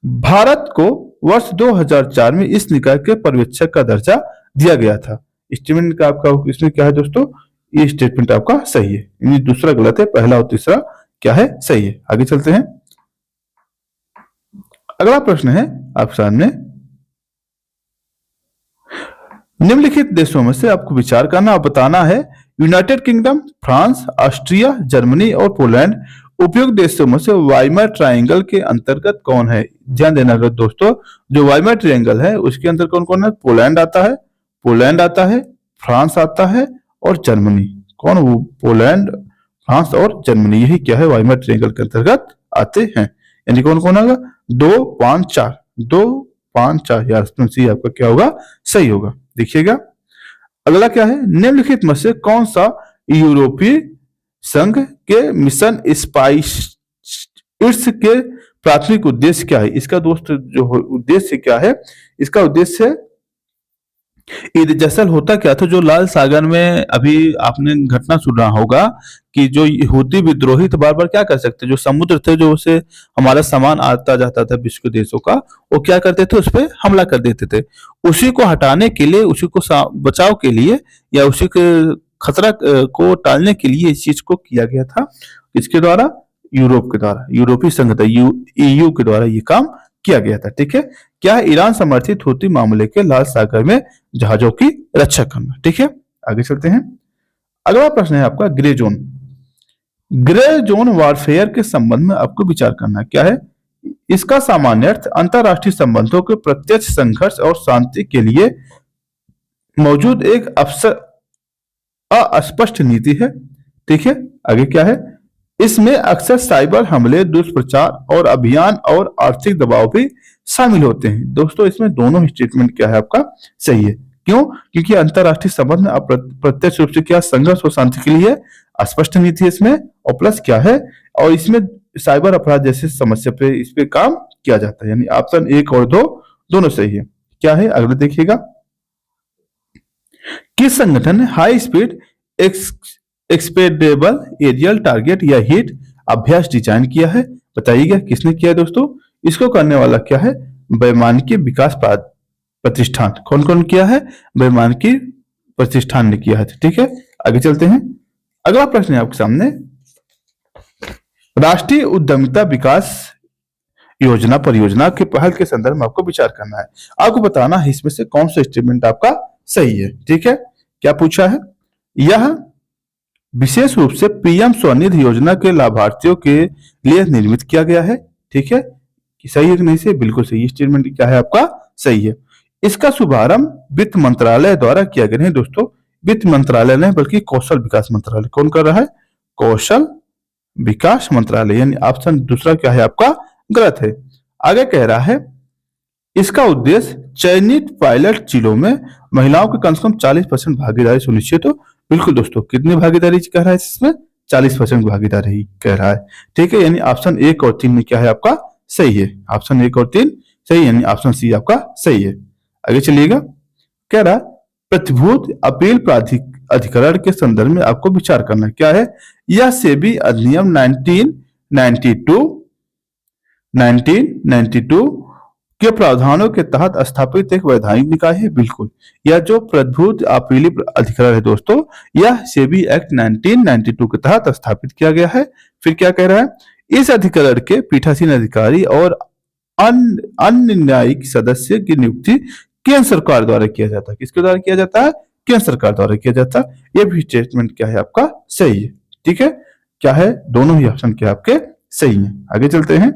भारत को वर्ष 2004 में इस निकाय के पर्यवेक्षक का दर्जा दिया गया था। स्टेटमेंट का आपका इसमें क्या है दोस्तों? ये स्टेटमेंट आपका सही है, यानी दूसरा गलत है, पहला और तीसरा क्या है? सही है। आगे चलते हैं। अगला प्रश्न है आपके सामने, निम्नलिखित देशों में से आपको विचार करना और बताना है United kingdom, France, Austria, Germany और पोलैंड उपयुक्त देशों में से वाइमर ट्रायंगल के अंतर्गत कौन है? ध्यान देना दोस्तों, जो वाइमर ट्रायंगल है उसके अंदर कौन कौन है? पोलैंड आता है, पोलैंड आता है, फ्रांस आता है और जर्मनी। कौन? वो पोलैंड, फ्रांस और जर्मनी, यही क्या है? वाइमर ट्रायंगल के अंतर्गत आते हैं। यानी कौन कौन होगा? 2 5 4, 2 5 4 यार सी आपका क्या होगा? सही होगा। देखिएगा, अगला क्या है? निम्नलिखित में से कौन सा यूरोपीय संघ के मिशन स्पाइस के प्राथमिक उद्देश्य क्या है? इसका दोस्त जो उद्देश्य क्या है? इसका उद्देश्य है ईद जैसल होता क्या था? जो लाल सागर में अभी आपने घटना सुना होगा कि जो यहूदी विद्रोही थे बार बार क्या कर सकते, जो समुद्र थे जो उसे हमारा सामान आता जाता था विश्व के देशों का, वो क्या करते थे? उस पर हमला कर देते थे। उसी को हटाने के लिए, उसी को बचाव के लिए या उसी के खतरा को टालने के लिए इस चीज को किया गया था। इसके द्वारा यूरोप के द्वारा, यूरोपीय संघ था, ईयू के द्वारा ये काम किया गया था। ठीक है, क्या है? ईरान समर्थित हूती मामले के लाल सागर में जहाजों की रक्षा करना। ठीक है, आगे चलते हैं। अगला प्रश्न है आपका grey zone. Grey zone warfare के संबंध में आपको विचार करना क्या है? इसका सामान्य अर्थ अंतरराष्ट्रीय संबंधों के प्रत्यक्ष संघर्ष और शांति के लिए मौजूद एक अवसर अस्पष्ट नीति है। ठीक है, आगे क्या है? इसमें अक्सर साइबर हमले, दुष्प्रचार और अभियान और आर्थिक दबाव भी शामिल होते हैं। दोस्तों, इसमें दोनों स्टेटमेंट क्या है आपका सही है। क्यों? क्योंकि अंतरराष्ट्रीय संबंध में प्रत्यक्ष रूप से क्या संघर्ष और शांति के लिए स्पष्ट नीति है इसमें, और प्लस क्या है, और इसमें साइबर अपराध जैसे समस्या पे इस पे काम किया जाता है। यानी ऑप्शन 1 और 2 दोनों सही है। क्या है अगला देखिएगा। किस संगठन ने high speed expendable aerial target या हिट अभ्यास डिजाइन किया है? बताइएगा किसने किया है दोस्तों। इसको करने वाला क्या है? वैमानिकी विकास प्रतिष्ठान। कौन कौन किया है? वैमानिकी प्रतिष्ठान ने किया है। ठीक है, आगे चलते हैं। अगला प्रश्न है आपके सामने, राष्ट्रीय उद्यमिता विकास योजना परियोजना के पहल के संदर्भ में आपको विचार करना है। आपको बताना है इसमें से कौन सा स्टेटमेंट आपका सही है। ठीक है, क्या पूछा है? यह विशेष रूप से पीएम स्वनिधि योजना के लाभार्थियों के लिए निर्मित किया गया है। ठीक है, सही है कि नहीं? से बिल्कुल सही स्टेटमेंट क्या है आपका सही है। इसका शुभारंभ वित्त मंत्रालय द्वारा किया गया। नहीं दोस्तों, वित्त मंत्रालय नहीं बल्कि कौशल विकास मंत्रालय। कौन कर रहा है? कौशल विकास मंत्रालय। यानी ऑप्शन दूसरा क्या है आपका गलत है। आगे कह रहा है इसका उद्देश्य चयनित पायलट जिलों में महिलाओं की कम से कम 40% भागीदारी सुनिश्चित हो। बिल्कुल दोस्तों, कितनी भागीदारी कह रहा है इसमें? 40% भागीदारी कह रहा है। ठीक है, यानी ऑप्शन 1 और 3 में क्या है आपका सही है। ऑप्शन 1 और 3 सही, यानी ऑप्शन सी आपका सही है। आगे चलिएगा। कह रहा प्रतिभूत अपील अधिकरण के संदर्भ में आपको विचार करना क्या है? यह सेबी अधिनियम 1992 के प्रावधानों के तहत स्थापित एक वैधानिक निकाय है। बिल्कुल, यह जो प्रतिभूत अपीली अधिकरण है दोस्तों, यह सेबी एक्ट 1992 के तहत स्थापित किया गया है। फिर क्या कह रहा है? इस अधिकरण के पीठासीन अधिकारी और अन्य न्यायिक सदस्य की नियुक्ति केंद्र सरकार द्वारा किया जाता है। किसके द्वारा किया जाता है? केंद्र सरकार द्वारा किया जाता है। यह भी स्टेटमेंट क्या है आपका सही है। ठीक है, क्या है? दोनों ही ऑप्शन क्या आपके सही है। आगे चलते हैं।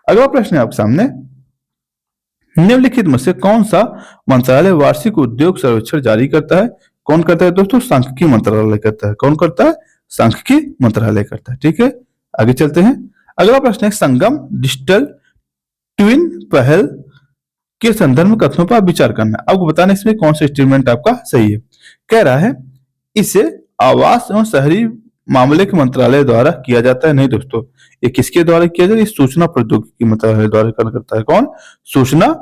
अगला प्रश्न है आपके सामने, निम्नलिखित में से कौन सा मंत्रालय वार्षिक उद्योग सर्वेक्षण जारी करता है? कौन करता है दोस्तों? सांख्यिकी मंत्रालय करता है। कौन करता है? सांख्यिकी मंत्रालय करता है। ठीक है, आगे चलते हैं। अगला प्रश्न है संगम डिजिटल ट्विन पहल के संदर्भ में कथनों पर विचार करना है। आपको बताना इसमें कौन सा स्टेटमेंट आपका सही है। कह रहा है इसे आवास एवं शहरी मामले के मंत्रालय द्वारा किया जाता है। नहीं दोस्तों, ये किसके द्वारा किया जाता है? सूचना प्रौद्योगिकी मंत्रालय द्वारा करता है। कौन? सूचना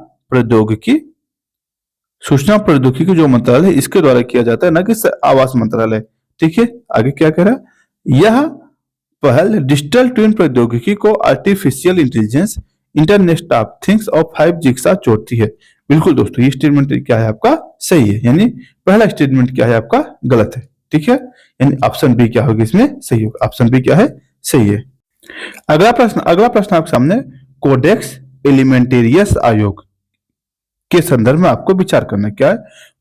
प्रौद्योगिकी जो मंत्रालय है इसके द्वारा किया जाता है, ना कि आवास मंत्रालय। ठीक है, आगे क्या कह रहा है? यह पहल डिजिटल ट्विन प्रौद्योगिकी को artificial intelligence, internet of things और 5G के साथ जोड़ती है। बिल्कुल दोस्तों, ये स्टेटमेंट क्या है आपका सही है। यानी पहला स्टेटमेंट क्या है आपका गलत है। ठीक है, यानी ऑप्शन बी क्या होगा इसमें सही होगा। ऑप्शन बी क्या है सही है। अगला प्रश्न आपके सामने, कोडेक्स एलिमेंटेरियस आयोग के संदर्भ में आपको विचार करना क्या है?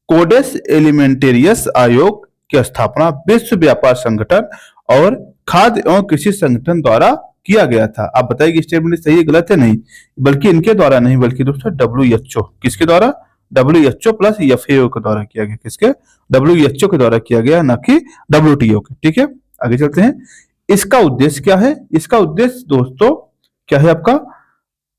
कोडेक्स एलिमेंटेरियस आयोग की स्थापना विश्व व्यापार संगठन और खाद्य एवं कृषि संगठन द्वारा किया गया था। आप बताइए स्टेटमेंट सही है गलत है? नहीं, बल्कि इनके द्वारा नहीं, बल्कि दोस्तों WHO। किसके द्वारा? WHO प्लस FAO के द्वारा किया गया। किसके? WHO के द्वारा किया गया, ना कि WTO के। ठीक है, आगे चलते हैं। इसका उद्देश्य क्या है? इसका उद्देश्य दोस्तों क्या है आपका?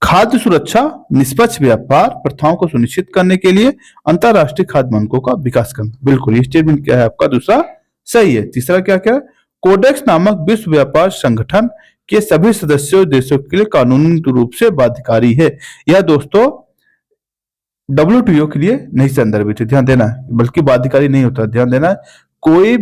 खाद्य सुरक्षा, निष्पक्ष व्यापार प्रथाओं को सुनिश्चित करने के लिए अंतरराष्ट्रीय खाद्य मानकों का विकास करना। बिल्कुल, ये स्टेटमेंट क्या है आपका दूसरा सही है। तीसरा क्या क्या? कोडेक्स नामक विश्व व्यापार संगठन के सभी सदस्यों देशों के लिए कानूनी रूप से बाध्यकारी है। यह दोस्तों WTO के लिए नहीं संदर्भित है, ध्यान देना है, बल्कि बाध्यकारी नहीं होता, ध्यान देना है। कोई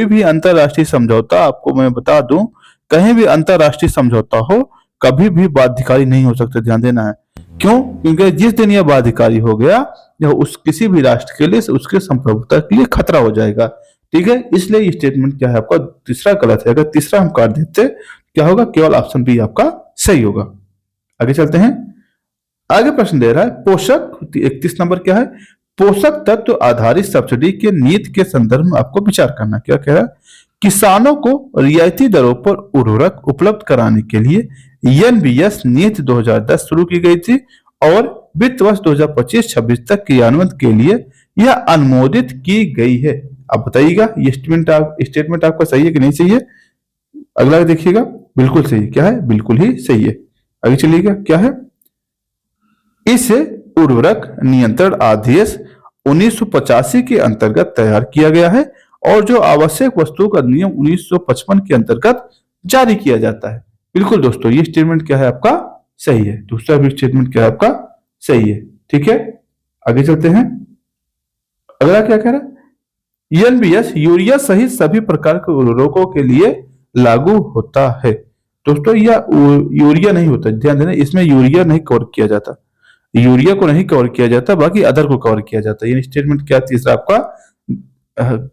भी अंतरराष्ट्रीय समझौता, आपको मैं बता दूं, कहीं भी अंतरराष्ट्रीय समझौता हो कभी भी बाध्यकारी नहीं हो सकता, ध्यान देना है। क्यों? क्योंकि जिस दिन यह बाध्यकारी हो गया, यह किसी भी राष्ट्र के लिए उसके संप्रभुता के लिए खतरा हो जाएगा। ठीक है, इसलिए ये स्टेटमेंट क्या है आपका तीसरा गलत है। अगर तीसरा हम काट देते क्या होगा, केवल ऑप्शन बी आपका सही होगा। आगे चलते हैं। आगे प्रश्न दे रहा है पोषक 31 नंबर क्या है, पोषक तत्व आधारित सब्सिडी के नीति के संदर्भ में आपको विचार करना। क्या कह रहा है, किसानों को रियायती दरों पर उर्वरक उपलब्ध कराने के लिए एनबीएस नीति 2010 शुरू की गई थी और वित्त वर्ष 2025-26 तक क्रियान्वयन के लिए यह अनुमोदित की गई है। आप बताइएगा ये स्टेटमेंट आपका सही है कि नहीं सही है। अगला देखिएगा, बिल्कुल सही है। क्या है, बिल्कुल ही सही है। आगे चलिएगा, क्या है, इस उर्वरक नियंत्रण आदेश 1985 के अंतर्गत तैयार किया गया है और जो आवश्यक वस्तुओं का नियम 1955 के अंतर्गत जारी किया जाता है। बिल्कुल दोस्तों, ये स्टेटमेंट क्या है आपका सही है। दूसरा भी स्टेटमेंट क्या है आपका सही है। ठीक है, आगे चलते हैं। अगला क्या कह रहा है, एनबीएस यूरिया सहित सभी प्रकार के उर्वरकों के लिए लागू होता है। दोस्तों यह यूरिया नहीं होता, ध्यान देना, इसमें यूरिया नहीं कवर किया जाता, यूरिया को नहीं कवर किया जाता, बाकी अदर को कवर किया जाता है। ये स्टेटमेंट क्या तीसरा आपका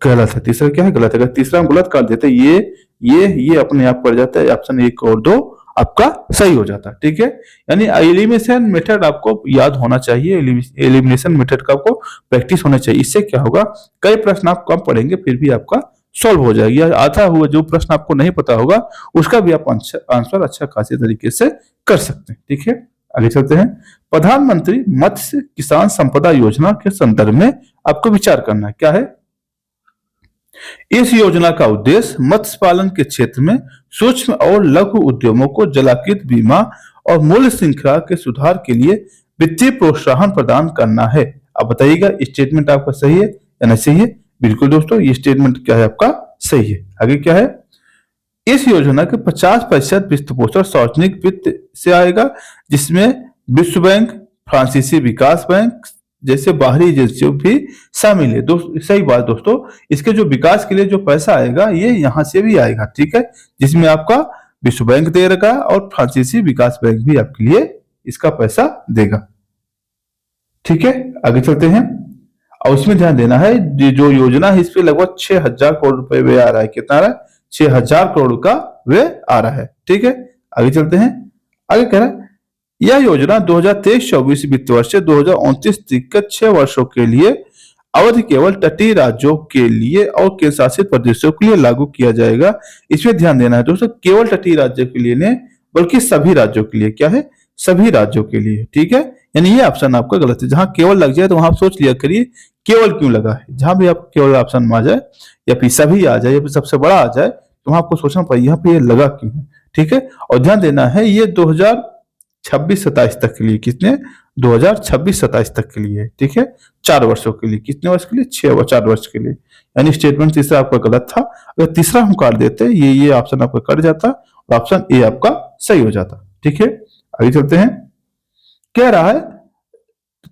गलत है। तीसरा क्या है, गलत है। अगर तीसरा हम गलत कर देते ये अपने आप पड़ जाता है, ऑप्शन 1 और 2 आपका सही हो जाता है। ठीक है, यानी एलिमिनेशन मेथड आपको याद होना चाहिए, एलिमिनेशन मेथड का आपको प्रैक्टिस होना चाहिए। इससे क्या होगा, कई प्रश्न आप कम पढ़ेंगे फिर भी आपका सॉल्व हो जाएगी। आधा हुआ जो प्रश्न आपको नहीं पता होगा उसका भी आप आंसर अच्छा खासी तरीके से कर सकते हैं। ठीक है, आगे चलते हैं। प्रधानमंत्री मत्स्य किसान संपदा योजना के संदर्भ में आपको विचार करना है। क्या है, इस योजना का उद्देश्य मत्स्य पालन के क्षेत्र में सूक्ष्म और लघु उद्यमों को जलाकृत बीमा और मूल्य श्रृंखला के सुधार के लिए वित्तीय प्रोत्साहन प्रदान करना है। अब बताइएगा स्टेटमेंट आपका सही है या नहीं सही है। बिल्कुल दोस्तों, ये स्टेटमेंट क्या है आपका सही है। आगे क्या है, इस योजना के 50% वित्त पोषण सार्वजनिक वित्त से आएगा, जिसमें विश्व बैंक, फ्रांसीसी विकास बैंक जैसे बाहरी एजेंसियों भी शामिल है। सही बात दोस्तों, इसके जो विकास के लिए जो पैसा आएगा ये यहां से भी आएगा। ठीक है, जिसमें आपका विश्व बैंक देगा और फ्रांसीसी विकास बैंक भी आपके लिए इसका पैसा देगा। ठीक है, आगे चलते हैं। और उसमें ध्यान देना है जो योजना है इस पे लगभग 6,000 करोड़ रुपए व्यय आ रहा है। कितना आ रहा है, 6,000 करोड़ का व्यय आ रहा है। ठीक है, आगे चलते हैं। आगे कह रहा है यह योजना 2023-24 वित्त वर्ष से 2029 के 6 वर्षों के लिए अवधि केवल तटीय राज्यों के लिए और केंद्र शासित प्रदेशों के लिए लागू किया जाएगा। इसमें ध्यान देना है दोस्तों, केवल तटीय राज्यों के लिए नहीं बल्कि सभी राज्यों के लिए। क्या है, सभी राज्यों के लिए। ठीक है, यानी ये ऑप्शन आपका गलत है। जहां केवल लग जाए तो वहां आप सोच लिया करिए केवल क्यों लगा है। जहां भी आप केवल ऑप्शन में आ जाए या फिर सभी आ जाए या फिर सबसे बड़ा आ जाए तो वहां आपको सोचना पड़ेगा यहाँ पे ये लगा क्यों है। ठीक है, और ध्यान देना है ये 2026-27 तक के लिए, कितने 2026-27 तक के लिए। ठीक है, 4 वर्षों के लिए। कितने वर्ष के लिए, 4 वर्ष के लिए। यानी स्टेटमेंट तीसरा आपका गलत था। अगर तीसरा हम काट देते ये ऑप्शन आपका कट जाता और ऑप्शन ए आपका सही हो जाता। ठीक है, आगे चलते हैं। कह रहा है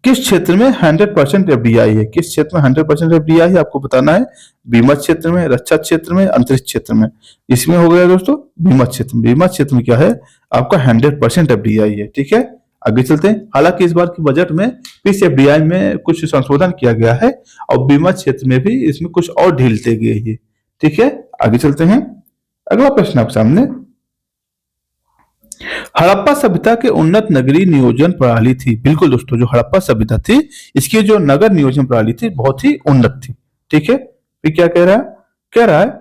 किस क्षेत्र में 100% एफडीआई है, किस क्षेत्र में 100% एफडीआई है आपको बताना है। बीमा क्षेत्र में, रक्षा क्षेत्र में, अंतरिक्ष क्षेत्र में। इसमें हो गया दोस्तों बीमा क्षेत्र में। बीमा क्षेत्र में क्या है आपका 100% एफडीआई है। ठीक है, आगे चलते हैं। हालांकि इस बार की बजट में इस एफडीआई में कुछ संशोधन किया गया है और बीमा क्षेत्र में भी इसमें कुछ और ढील दी गई है। ठीक है, आगे चलते हैं। अगला प्रश्न आपके सामने, हड़प्पा सभ्यता के उन्नत नगरीय नियोजन प्रणाली थी। बिल्कुल दोस्तों, जो हड़प्पा सभ्यता थी इसकी जो नगर नियोजन प्रणाली थी बहुत ही उन्नत थी। ठीक है, फिर क्या कह रहा है, कह रहा है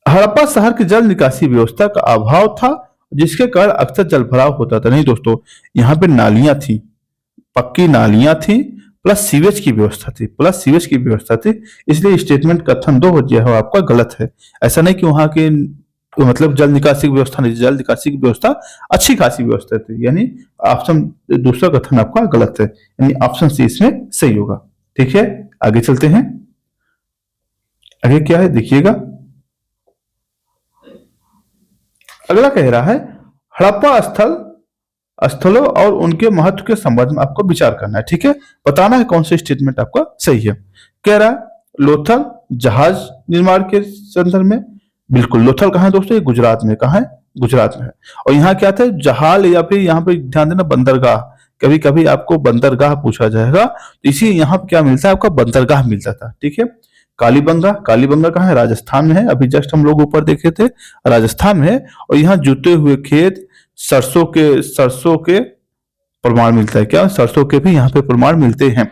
हड़प्पा शहर की जल निकासी व्यवस्था का अभाव था जिसके कारण अक्सर जल भराव होता था। नहीं दोस्तों, यहाँ पे नालियां थी, पक्की नालियां थी, प्लस सीवेज की व्यवस्था थी, इसलिए स्टेटमेंट कथन 2 जो है आपका गलत है। ऐसा नहीं कि वहां के मतलब जल निकासी की व्यवस्था नहीं, जल निकासी की व्यवस्था अच्छी खासी व्यवस्था थी। यानी ऑप्शन दूसरा कथन आपका गलत है, यानी ऑप्शन सी इसमें सही होगा। ठीक है, आगे चलते हैं। आगे क्या है देखिएगा, अगला कह रहा है हड़प्पा स्थलों और उनके महत्व के संबंध में आपको विचार करना है। ठीक है, बताना है कौन सा स्टेटमेंट आपका सही है। कह रहा है लोथल जहाज निर्माण के संदर्भ में। बिल्कुल, लोथल कहाँ है दोस्तों, ये गुजरात में। कहाँ है, गुजरात में है। और यहाँ क्या था, जहाल या फिर यहाँ पे ध्यान देना बंदरगाह, कभी कभी आपको बंदरगाह पूछा जाएगा तो इसी यहाँ पे क्या मिलता है आपका बंदरगाह मिलता था। ठीक है, कालीबंगा, कालीबंगा कहाँ है? राजस्थान में है। अभी जस्ट हम लोग ऊपर देखे थे, राजस्थान में है। और यहाँ जुते हुए खेत, सरसों के प्रमाण मिलता है। क्या? सरसों के भी यहाँ पे प्रमाण मिलते हैं।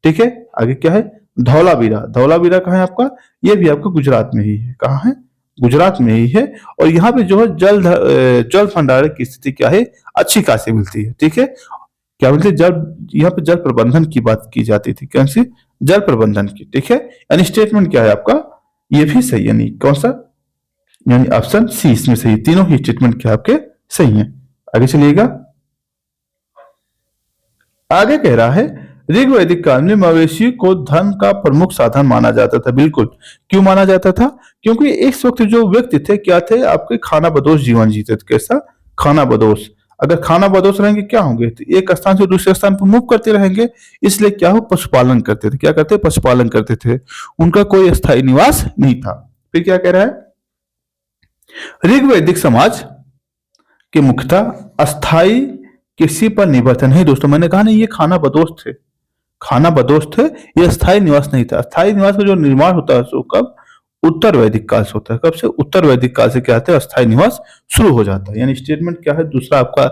ठीक है, आगे क्या है? धौलावीरा, धौलावीरा कहाँ है आपका? ये भी आपका गुजरात में ही है। कहाँ है? गुजरात में ही है। और यहाँ पे जो है जल भंडारण की स्थिति क्या है? अच्छी खासी मिलती है। ठीक है, क्या मिलती है? जल, यहाँ पे जल प्रबंधन की बात की जाती थी। कौन सी? जल प्रबंधन की। ठीक है, यानी स्टेटमेंट क्या है आपका? ये भी सही, यानी कौन सा? यानी ऑप्शन सी इसमें सही। तीनों ही स्टेटमेंट क्या आपके सही हैं। आगे चलिएगा। आगे कह रहा है ऋग्वैदिक काल में मवेशी को धन का प्रमुख साधन माना जाता था। बिल्कुल। क्यों माना जाता था? क्योंकि इस वक्त जो व्यक्ति थे क्या थे? आपके खाना बदोश जीवन जीते थे। कैसा? खाना बदोश। अगर खाना बदोश रहेंगे क्या होंगे? तो एक स्थान से दूसरे स्थान पर मूव करते रहेंगे। इसलिए क्या हो? पशुपालन करते थे। क्या करते? पशुपालन करते थे। उनका कोई स्थायी निवास नहीं था। फिर क्या कह रहा है? ऋग्वैदिक समाज के मुख्यतः अस्थाई कृषि पर निर्भर थे। नहीं दोस्तों, मैंने कहा नहीं, ये खाना बदोश थे। खाना बदोश थे, ये स्थायी निवास नहीं था। स्थायी निवास का जो निर्माण होता है सो कब? उत्तर वैदिक काल से होता है। कब से? उत्तर वैदिक काल से क्या होता है? अस्थायी निवास शुरू हो जाता है। यानी स्टेटमेंट क्या है? दूसरा आपका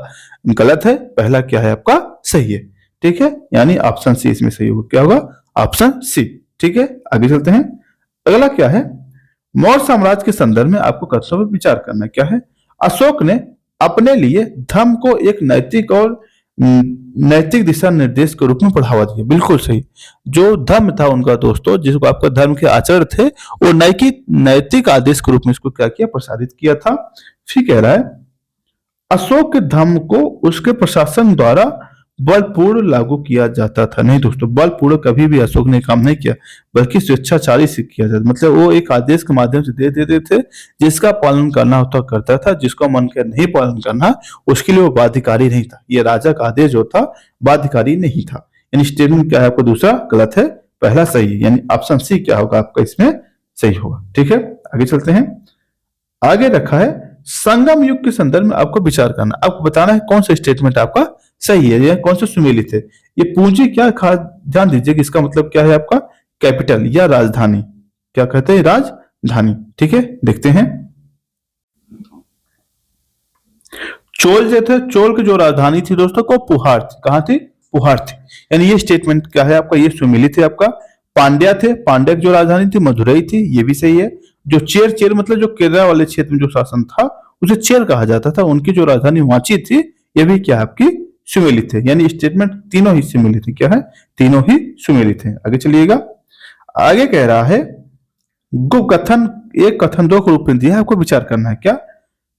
गलत है, पहला क्या है आपका सही है। ठीक है, यानी ऑप्शन सी इसमें सही होगा। क्या होगा? Option C. ठीक है, आगे चलते हैं। अगला क्या है? मौर्य साम्राज्य के संदर्भ में आपको कथनों पर विचार करना है। क्या है? अशोक ने अपने लिए धर्म को एक नैतिक और नैतिक दिशा निर्देश के रूप में बढ़ावा दिया। बिल्कुल सही। जो धर्म था उनका दोस्तों, जिसको आपका धर्म के आचरण थे, वो नैतिक नैतिक आदेश के रूप में इसको क्या किया? प्रसारित किया था। फिर कह रहा है अशोक के धर्म को उसके प्रशासन द्वारा बलपूर्वक लागू किया जाता था। नहीं दोस्तों, बलपूर्वक कभी भी अशोक ने काम नहीं किया, बल्कि स्वेच्छाचारी से किया जाता। मतलब वो एक आदेश के माध्यम से दे देते थे, जिसका पालन करना होता करता था, जिसको मन कर नहीं पालन करना उसके लिए वो बाध्यकारी नहीं था। ये राजा का आदेश जो था बाध्यकारी नहीं था। यानी स्टेटमेंट क्या है आपको? दूसरा गलत है, पहला सही है। यानी ऑप्शन सी क्या होगा आपका इसमें सही होगा। ठीक है, आगे चलते हैं। आगे रखा है संगम युग के संदर्भ में आपको विचार करना। आपको बताना है कौन सा स्टेटमेंट आपका सही है या कौन सा सुमेलित है। ये पूंजी क्या खास ध्यान दीजिए कि इसका मतलब क्या है आपका? कैपिटल या राजधानी। क्या कहते हैं? राजधानी। ठीक है, देखते हैं। चोल जो थे, चोल की जो राजधानी थी दोस्तों को पुहार थी। कहां थी? पुहार थी। यानी ये स्टेटमेंट क्या है आपका? ये सुमेलित है आपका। पांड्या थे, पांड्या की जो राजधानी थी मदुरई थी। ये भी सही है। जो चेर, चेर मतलब जो केरला वाले क्षेत्र में जो शासन था उसे चेर कहा जाता था। उनकी जो राजधानी वांची थी, ये भी क्या आपकी सुमेलित है। यानी स्टेटमेंट तीनों ही सुमेलित है। क्या है? तीनों ही सुमेलित है। आगे चलिएगा। आगे कह रहा है गुप्त कथन, एक कथन दो के रूप में दिया है, आपको विचार करना है। क्या?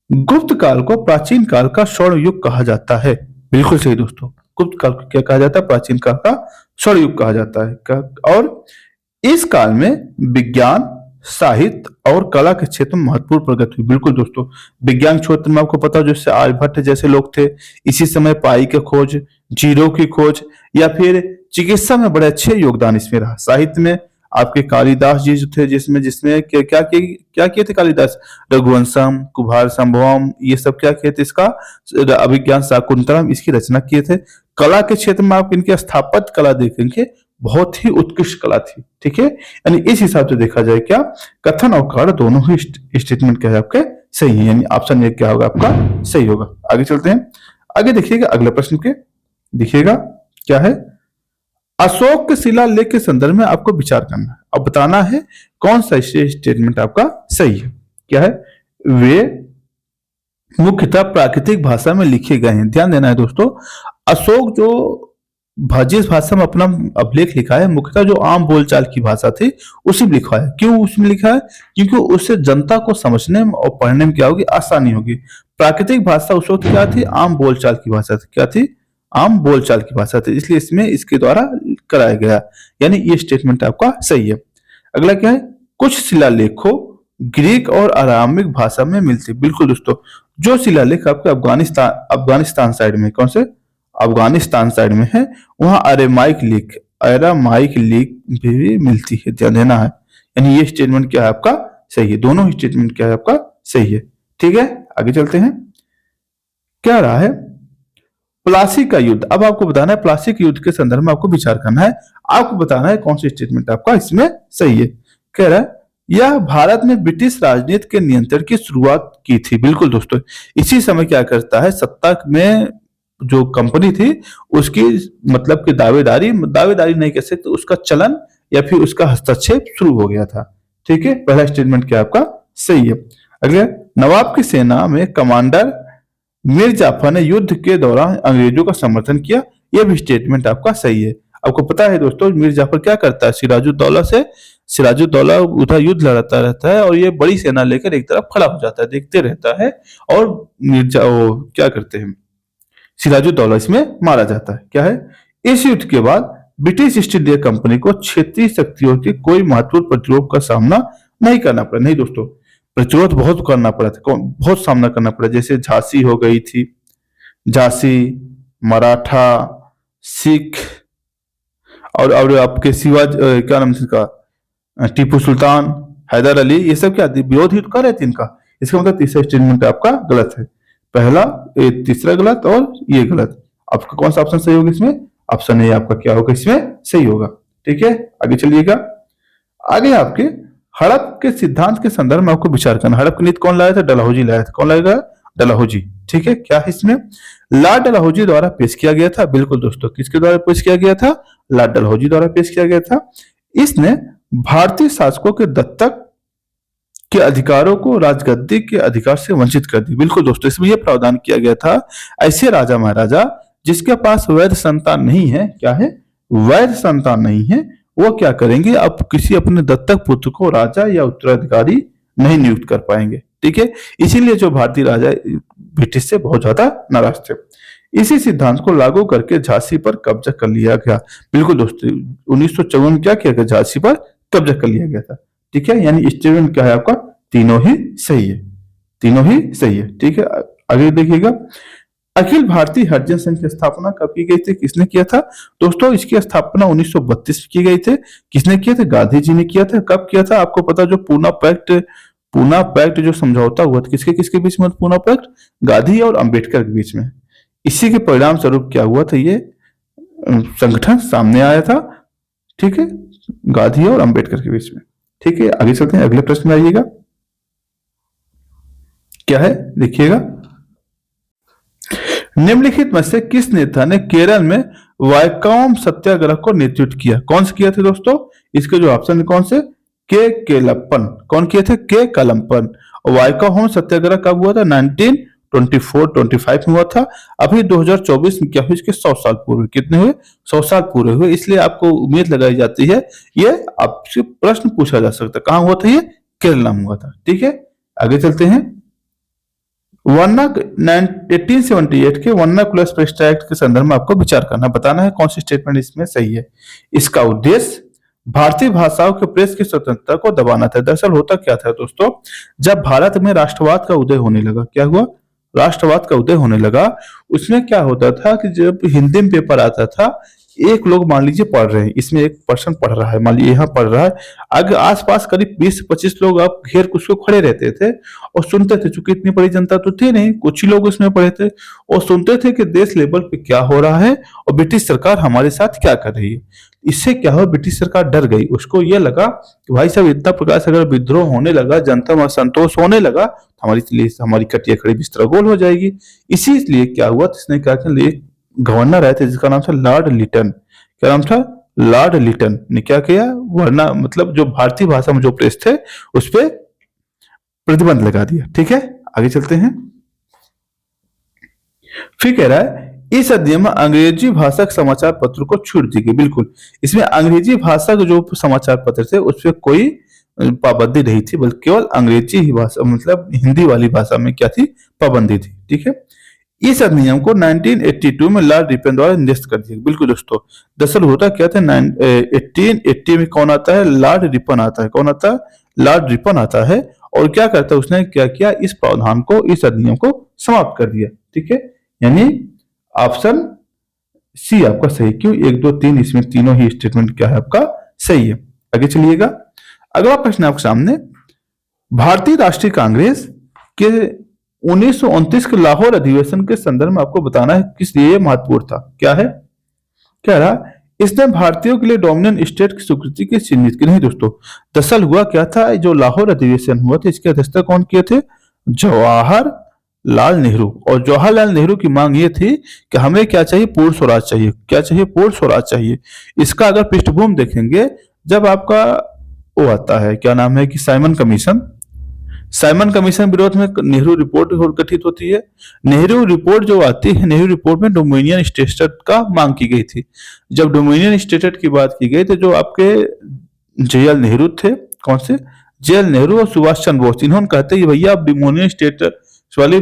गुप्त काल को प्राचीन काल का स्वर्ण युग कहा जाता है। बिल्कुल सही दोस्तों। गुप्त काल को क्या कहा जाता है? प्राचीन काल का स्वर्ण युग कहा जाता है। और इस काल में विज्ञान, साहित्य और कला के क्षेत्र में महत्वपूर्ण प्रगति हुई। बिल्कुल दोस्तों, विज्ञान क्षेत्र में आपको पता है जैसे आर्यभट्ट जैसे लोग थे, इसी समय पाई की खोज, जीरो की खोज, या फिर चिकित्सा में बड़े अच्छे योगदान इसमें रहा। साहित्य में आपके कालिदास जी जो थे, जिसमें जिसमें क्या किए थे कालिदास? रघुवंशम, कुमार संभवम, ये सब क्या किए थे? इसका अभिज्ञान शाकुंतलम, इसकी रचना किए थे। कला के क्षेत्र में आप इनकी स्थापत्य कला देखेंगे, बहुत ही उत्कृष्ट कला थी। ठीक है, यानी इस हिसाब से देखा जाए क्या कथन और कार्य दोनों ही स्टेटमेंट क्या है आपके सही है। यानी ऑप्शन ए क्या होगा आपका सही होगा। आगे चलते हैं। आगे देखिएगा अगले प्रश्न के, देखिएगा क्या है? अशोक के शिलालेख के संदर्भ में आपको विचार करना है। अब बताना है कौन सा स्टेटमेंट आपका सही है। क्या है? वे मुख्यतः प्राकृतिक भाषा में लिखे गए हैं। ध्यान देना है दोस्तों, अशोक जो जिस भाषा में अपना अभिलेख लिखा है, मुख्यतः जो आम बोलचाल की भाषा थी उसी में लिखा है। क्यों उसमें लिखा है? क्योंकि उससे जनता को समझने में और पढ़ने में क्या होगी? आसानी होगी। प्राकृतिक भाषा उस वक्त क्या थी? आम बोलचाल की भाषा थी। क्या थी? आम बोलचाल की भाषा थी, इसलिए इसमें इसके द्वारा कराया गया। यानी ये स्टेटमेंट आपका सही है। अगला क्या है? कुछ शिलालेखों ग्रीक और अरामिक भाषा में मिलते। बिल्कुल दोस्तों, जो शिलालेख आपके अफगानिस्तान साइड में, कौन से? अफगानिस्तान साइड में है, वहां अरामाइक लिख भी मिलती है। ध्यान देना है। यानी ये स्टेटमेंट क्या है आपका सही है। दोनों ही स्टेटमेंट क्या है आपका सही है। ठीक है, आगे चलते हैं। क्या रहा है? प्लासी का युद्ध। अब आपको बताना है प्लासी के युद्ध के संदर्भ में आपको विचार करना है। आपको बताना है कौन सी स्टेटमेंट आपका इसमें सही है। कह रहा है यह भारत में ब्रिटिश राजनीति के नियंत्रण की शुरुआत की थी। बिल्कुल दोस्तों, इसी समय क्या करता है, सत्ता में जो कंपनी थी उसकी मतलब कि दावेदारी दावेदारी नहीं कह सकते, उसका चलन या फिर उसका हस्तक्षेप शुरू हो गया था। ठीक है, पहला स्टेटमेंट क्या आपका सही है। अगले, नवाब की सेना में कमांडर मीर जाफर ने युद्ध के दौरान अंग्रेजों का समर्थन किया, यह भी स्टेटमेंट आपका सही है। आपको पता है दोस्तों, मीर जाफर क्या करता है, सिराजुद्दौला उधर युद्ध लड़ता रहता है और ये बड़ी सेना लेकर एक तरफ खड़ा हो जाता है, देखते रहता है, और मिर्जा वो क्या करते हैं, सिराजुद्दौला इसमें मारा जाता है। क्या है, इस युद्ध के बाद ब्रिटिश ईस्ट इंडिया कंपनी को क्षेत्रीय शक्तियों के कोई महत्वपूर्ण प्रतिरोध का सामना नहीं करना पड़ा। नहीं दोस्तों, प्रतिरोध बहुत करना पड़ा था, बहुत सामना करना पड़ा, जैसे झांसी हो गई थी, झांसी, मराठा, सिख, और आपके शिवाजी क्या नाम था, टीपू सुल्तान, हैदर अली, ये सब क्या विरोध युद्ध कर रहे थे इनका। इसका मतलब तीसरा स्टेटमेंट आपका गलत है। पहला तीसरा गलत और ये गलत। आपका कौन सा ऑप्शन सही होगा इसमें? ऑप्शन ए आपका क्या होगा इसमें सही होगा। ठीक है, आगे चलिएगा। आगे आपके हड़प के सिद्धांत के संदर्भ में आपको विचार करना। हड़प की नीति कौन लाया था? डलहौजी लाया था। कौन लाएगा? डलहौजी। ठीक है, क्या है इसमें? लॉर्ड डलहौजी द्वारा पेश किया गया था। बिल्कुल दोस्तों, किसके द्वारा पेश किया गया था? लॉर्ड डलहौजी द्वारा पेश किया गया था। इसने भारतीय शासकों के दत्तक के अधिकारों को राजगद्दी के अधिकार से वंचित कर दी। बिल्कुल दोस्तों, इसमें यह प्रावधान किया गया था, ऐसे राजा महाराजा जिसके पास वैध संतान नहीं है, क्या है, वैध संतान नहीं है, वो क्या करेंगे, अब किसी अपने दत्तक पुत्र को राजा या उत्तराधिकारी नहीं नियुक्त कर पाएंगे। ठीक है, इसीलिए जो भारतीय राजा ब्रिटिश से बहुत ज्यादा नाराज थे। इसी सिद्धांत को लागू करके झांसी पर कब्जा कर लिया गया। बिल्कुल दोस्तों, 1954 में क्या किया गया? झांसी पर कब्जा कर लिया गया था। ठीक है, यानी स्टेटमेंट क्या है आपका? तीनों ही सही है, तीनों ही सही है। ठीक है, आगे देखिएगा। अखिल भारतीय हरिजन संघ की स्थापना कब की गई थी? किसने किया था? दोस्तों, इसकी स्थापना 1932 में की गई थी। किसने किया था? गांधी जी ने किया था। कब किया था? आपको पता, जो पूना पैक्ट जो समझौता हुआ था, किसके किसके बीच में? पूना पैक्ट गांधी और अंबेडकर के बीच में। इसी के परिणाम स्वरूप क्या हुआ था, ये संगठन सामने आया था। ठीक है, गांधी और अंबेडकर के बीच में। ठीक है, आगे चलते हैं, अगले प्रश्न में आइएगा। क्या है देखिएगा, निम्नलिखित में से किस नेता ने केरल में वायकोम सत्याग्रह को नेतृत्व किया? कौन से किया थे दोस्तों? इसके जो ऑप्शन है कौन से? के केलप्पन। कौन किए थे? के कलम्पन। और वायकोम सत्याग्रह कब हुआ था? 1924-25 में हुआ था। अभी 2024 में क्या हुआ, इसके 100 साल पूरे कितने हुए? 100 साल पूरे हुए। इसलिए आपको उम्मीद लगाई जाती है, ये आपसे प्रश्न पूछा जा सकता है, कहां हुआ था ये? केरल में हुआ था। ठीक है, आगे चलते हैं। 1878 के वर्नाकुलर स्पेक्ट्रा एक्ट के संदर्भ में आपको विचार करना, बताना है कौन सी स्टेटमेंट इसमें सही है। इसका उद्देश्य भारतीय भाषाओं के प्रेस की स्वतंत्रता को दबाना था। दरअसल होता क्या था दोस्तों, जब भारत में राष्ट्रवाद का उदय होने लगा, क्या हुआ? राष्ट्रवाद का उदय होने लगा। उसमें क्या होता था कि जब हिंदी में पेपर आता था, एक लोग मान लीजिए पढ़ रहे हैं, इसमें एक पर्सन पढ़ रहा है, मान लीजिए यहाँ पढ़ रहा है, आगे आसपास करीब 20 से 25 लोग आप घेर कुछ को खड़े रहते थे और सुनते थे। चूंकि इतनी बड़ी जनता तो थी नहीं, कुछ ही लोग उसमें पढ़े थे और सुनते थे कि देश लेवल पे क्या हो रहा है और ब्रिटिश सरकार हमारे साथ क्या कर रही है। इससे क्या हुआ, ब्रिटिश सरकार डर गई। उसको ये लगा कि भाई साहब, इतना प्रकार से अगर विद्रोह होने लगा, जनता में असंतोष होने लगा, हमारी कटिया खड़ी बिस्तरा गोल हो जाएगी। इसीलिए क्या हुआ, इसने क्या किया, गवर्नर आए थे जिसका नाम था लॉर्ड लिटन। क्या नाम था? लॉर्ड लिटन ने क्या किया, वरना मतलब जो भारतीय भाषा में जो प्रेस थे उस पर प्रतिबंध लगा दिया। ठीक है, आगे चलते हैं। फिर कह रहा है, इस अधिनियम में अंग्रेजी भाषा के समाचार पत्र को छूट दी गई। बिल्कुल, इसमें अंग्रेजी भाषा के जो समाचार पत्र थे उस पर कोई पाबंदी नहीं थी, बल्कि केवल अंग्रेजी ही भाषा मतलब हिंदी वाली भाषा में क्या थी, पाबंदी थी। ठीक है, इस अधिनियम को 1982 में लॉर्ड रिपन द्वारा निरस्त कर दिया। बिल्कुल दोस्तों, दरअसल होता क्या था, 1880 में कौन आता है? लॉर्ड रिपन आता है। कौन आता है? लॉर्ड रिपन आता है। और क्या करता है, उसने क्या किया, इस प्रावधान को, इस अधिनियम को समाप्त कर दिया। ठीक है, यानी ऑप्शन सी आपका सही। क्यों? 1 2 3 इसमें तीनों ही स्टेटमेंट क्या है आपका सही है। आगे चलिएगा, अगला प्रश्न आपके सामने, भारतीय राष्ट्रीय कांग्रेस के 1929 के लाहौर अधिवेशन के संदर्भ में आपको बताना है किस लिए महत्वपूर्ण था। क्या है? कह रहा, इसने भारतीयों के लिए डोमिनियन स्टेट की स्वीकृति की चिन्हित की नहीं दोस्तों। दरअसल हुआ क्या था, जो लाहौर अधिवेशन हुआ था इसकी अध्यक्षता कौन किए थे? जवाहरलाल नेहरू। और जवाहरलाल नेहरू की मांग ये थी कि हमें क्या चाहिए? पूर्ण स्वराज चाहिए। क्या चाहिए? पूर्ण स्वराज चाहिए। इसका अगर पृष्ठभूमि देखेंगे, जब आपका वो आता है, क्या नाम है कि साइमन कमीशन, साइमन कमीशन विरोध में नेहरू रिपोर्ट गठित होती है। नेहरू रिपोर्ट जो आती है, नेहरू रिपोर्ट में डोमिनियन स्टेटस का मांग की गई थी। जब डोमिनियन स्टेटस की बात की गई तो जो आपके जेएल नेहरू थे, कौन से? जेएल नेहरू और सुभाष चंद्र बोस, इन्होंने कहते हैं भैया आप डोमिनियन स्टेटस वाली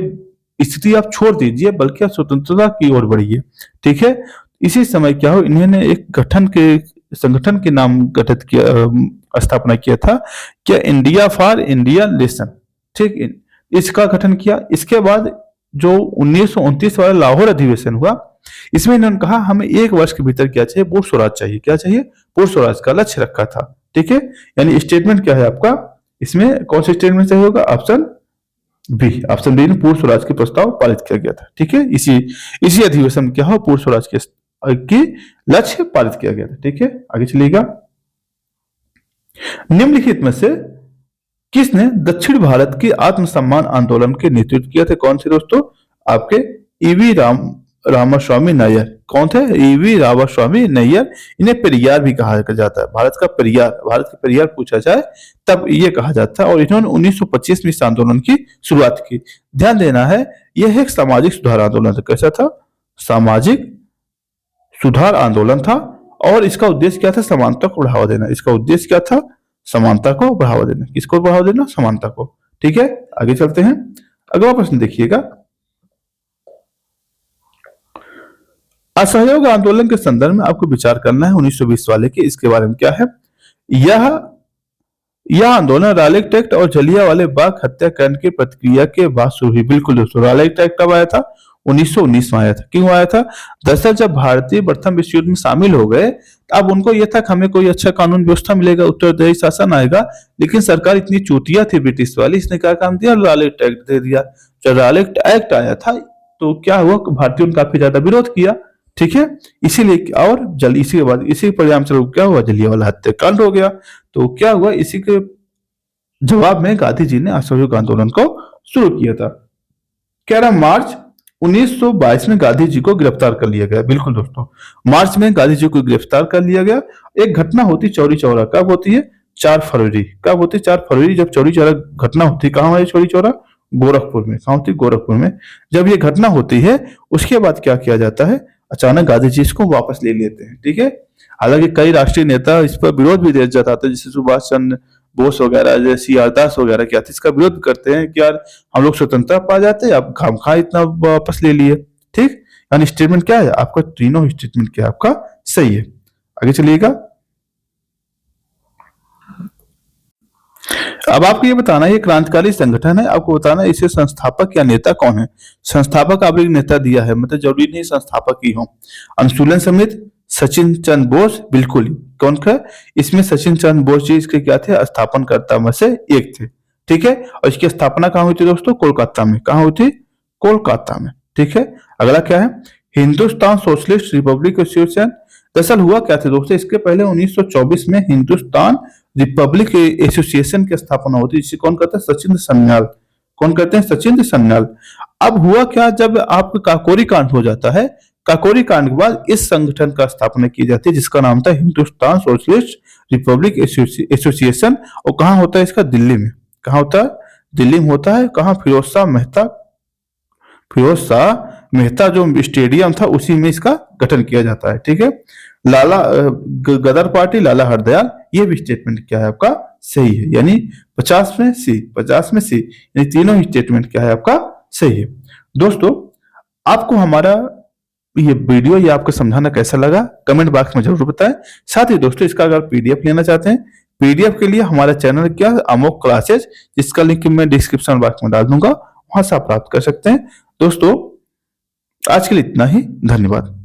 स्थिति आप छोड़ दीजिए, बल्कि आप स्वतंत्रता की ओर बढ़िए। ठीक है। इसी समय क्या हो, इन्होंने एक संगठन के नाम गठित किया, स्थापना किया था, क्या? India for Indian nation. ठीक है, इसका गठन किया। इसके बाद जो 1929 वाला लाहौर अधिवेशन हुआ, इसमें इन्होंने कहा हमें 1 वर्ष के भीतर क्या चाहिए? पूर्ण स्वराज चाहिए। क्या चाहिए? पूर्ण स्वराज का लक्ष्य रखा था। ठीक है, यानी स्टेटमेंट क्या है आपका? इसमें कौन सा स्टेटमेंट चाहिए होगा? Option B. ऑप्शन बी में पूर्ण स्वराज के प्रस्ताव पारित किया गया था। ठीक है, इसी अधिवेशन में क्या हो? पूर्ण स्वराज की लक्ष्य पारित किया गया था। ठीक है, आगे चलिएगा। निम्नलिखित में से किसने दक्षिण भारत के आत्मसम्मान आंदोलन के नेतृत्व किया था? कौन से दोस्तों? आपके ईवी रामास्वामी नैयर। कौन थे? ईवी रामास्वामी नैयर। इन्हें पेरियार भी कहा जाता है, भारत का पेरियार। भारत का पेरियार पूछा जाए तब ये कहा जाता है। और इन्होंने 1925 में इस आंदोलन की शुरुआत की। ध्यान देना है, यह एक सामाजिक सुधार आंदोलन था। कैसा था? सामाजिक सुधार आंदोलन था। और इसका उद्देश्य क्या था? समानता को बढ़ावा देना। इसका उद्देश्य क्या था? समानता को बढ़ावा देना। किसको बढ़ावा देना? समानता को। ठीक है, आगे चलते हैं। अगला प्रश्न देखिएगा। असहयोग आंदोलन के संदर्भ में आपको विचार करना है 1920 वाले के। इसके बारे में क्या है? यह आंदोलन रॉलेट एक्ट और जलियांवाला बाग हत्याकांड की प्रतिक्रिया के बाद शुरू हुई। बिल्कुल दोस्तों, रॉलेट एक्ट कब आया था? 1919 में आया था। क्यों आया था? दरअसल जब भारतीय प्रथम विश्व युद्ध में शामिल हो गए, अब उनको यह था कि हमें कोई अच्छा कानून व्यवस्था मिलेगा, उत्तरदायी शासन आएगा। लेकिन सरकार इतनी चूतिया थी ब्रिटिश वाली, इसने क्या काम दिया? रॉलेट एक्ट दे दिया। जब रॉलेट एक्ट आया था तो क्या हुआ? भारतीयों ने काफी ज्यादा विरोध किया। ठीक है, इसीलिए और इसी के बाद इसी परिणाम स्वरूप क्या हुआ? जलियांवाला हत्याकांड हो गया। तो क्या हुआ? इसी के जवाब में गांधी जी ने असहयोग आंदोलन को शुरू किया था। 11 मार्च 1922 में गांधी जी को गिरफ्तार कर लिया गया। बिल्कुल दोस्तों, मार्च में गांधी जी को गिरफ्तार कर लिया गया। एक घटना होती चौरी चौरा। कब होती है? 4 फरवरी। कब होती है? 4 फरवरी। जब चौरी चौरा घटना होती है, कहाँ है चौरी चौरा? गोरखपुर में। कहाँ होती है? गोरखपुर में। जब ये घटना होती है, उसके बाद क्या किया जाता है? अचानक गांधी जी इसको वापस ले लेते हैं। ठीक है, हालांकि कई राष्ट्रीय नेता इस पर विरोध भी जताते हैं, जैसे सुभाष चंद्र बोस वगैरह, जैसे आर दास वगैरह, क्या इसका विरोध करते हैं कि यार हम लोग स्वतंत्रता पा जाते, अब खामखा इतना वापस ले लिए। ठीक, यानी स्टेटमेंट क्या है आपका? तीनों स्टेटमेंट क्या है आपका? सही है। आगे चलिएगा। अब आपको ये बताना है, ये क्रांतिकारी संगठन है, आपको बताना है इसे संस्थापक या नेता कौन है। संस्थापक आपने नेता दिया है, मतलब जरूरी नहीं संस्थापक ही हो। अनुशीलन समिति, सचिन चंद्र बोस। बिल्कुल, कौन का? इसमें सचिन चंद्र बोस जी इसके क्या थे? स्थापनकर्ता में से एक थे। ठीक है, और इसकी स्थापना कहाँ हुई थी दोस्तों? कोलकाता में। कहाँ हुई थी? कोलकाता में। ठीक है, अगला क्या है? Hindustan socialist Republic association. दरअसल हुआ क्या था दोस्तों? इसके पहले 1924 में हिंदुस्तान रिपब्लिक एसोसिएशन की स्थापना होती है, जिसे कौन करते हैं? सचिंद्र सन्याल। कौन करते हैं? सचिंद्र सन्याल। अब हुआ क्या, जब आपका काकोरी कांड हो जाता है, काकोरी कांड के बाद इस संगठन का स्थापना की जाती है, जिसका नाम था हिंदुस्तान सोशलिस्ट रिपब्लिक एसोसिएशन। और कहाँ होता है इसका? दिल्ली में। कहाँ होता है? दिल्ली में होता है। कहाँ? फिरोज शाह मेहता जो स्टेडियम था, उसी में इसका गठन किया जाता है। ठीक है, गदर पार्टी, लाला हरदयाल। ये भी स्टेटमेंट क्या है आपका? सही है, यानी 50 में सी, 50 में सी, यानी तीनों ही स्टेटमेंट क्या है आपका? सही है। दोस्तों, आपको हमारा ये वीडियो, ये आपको समझाना कैसा लगा कमेंट बॉक्स में जरूर बताएं। साथ ही दोस्तों, इसका अगर पीडीएफ लेना चाहते हैं, पीडीएफ के लिए हमारा चैनल क्या है? अमोक क्लासेज, जिसका लिंक मैं डिस्क्रिप्शन बॉक्स में डाल दूंगा, वहां से आप प्राप्त कर सकते हैं। दोस्तों, आज के लिए इतना ही। धन्यवाद।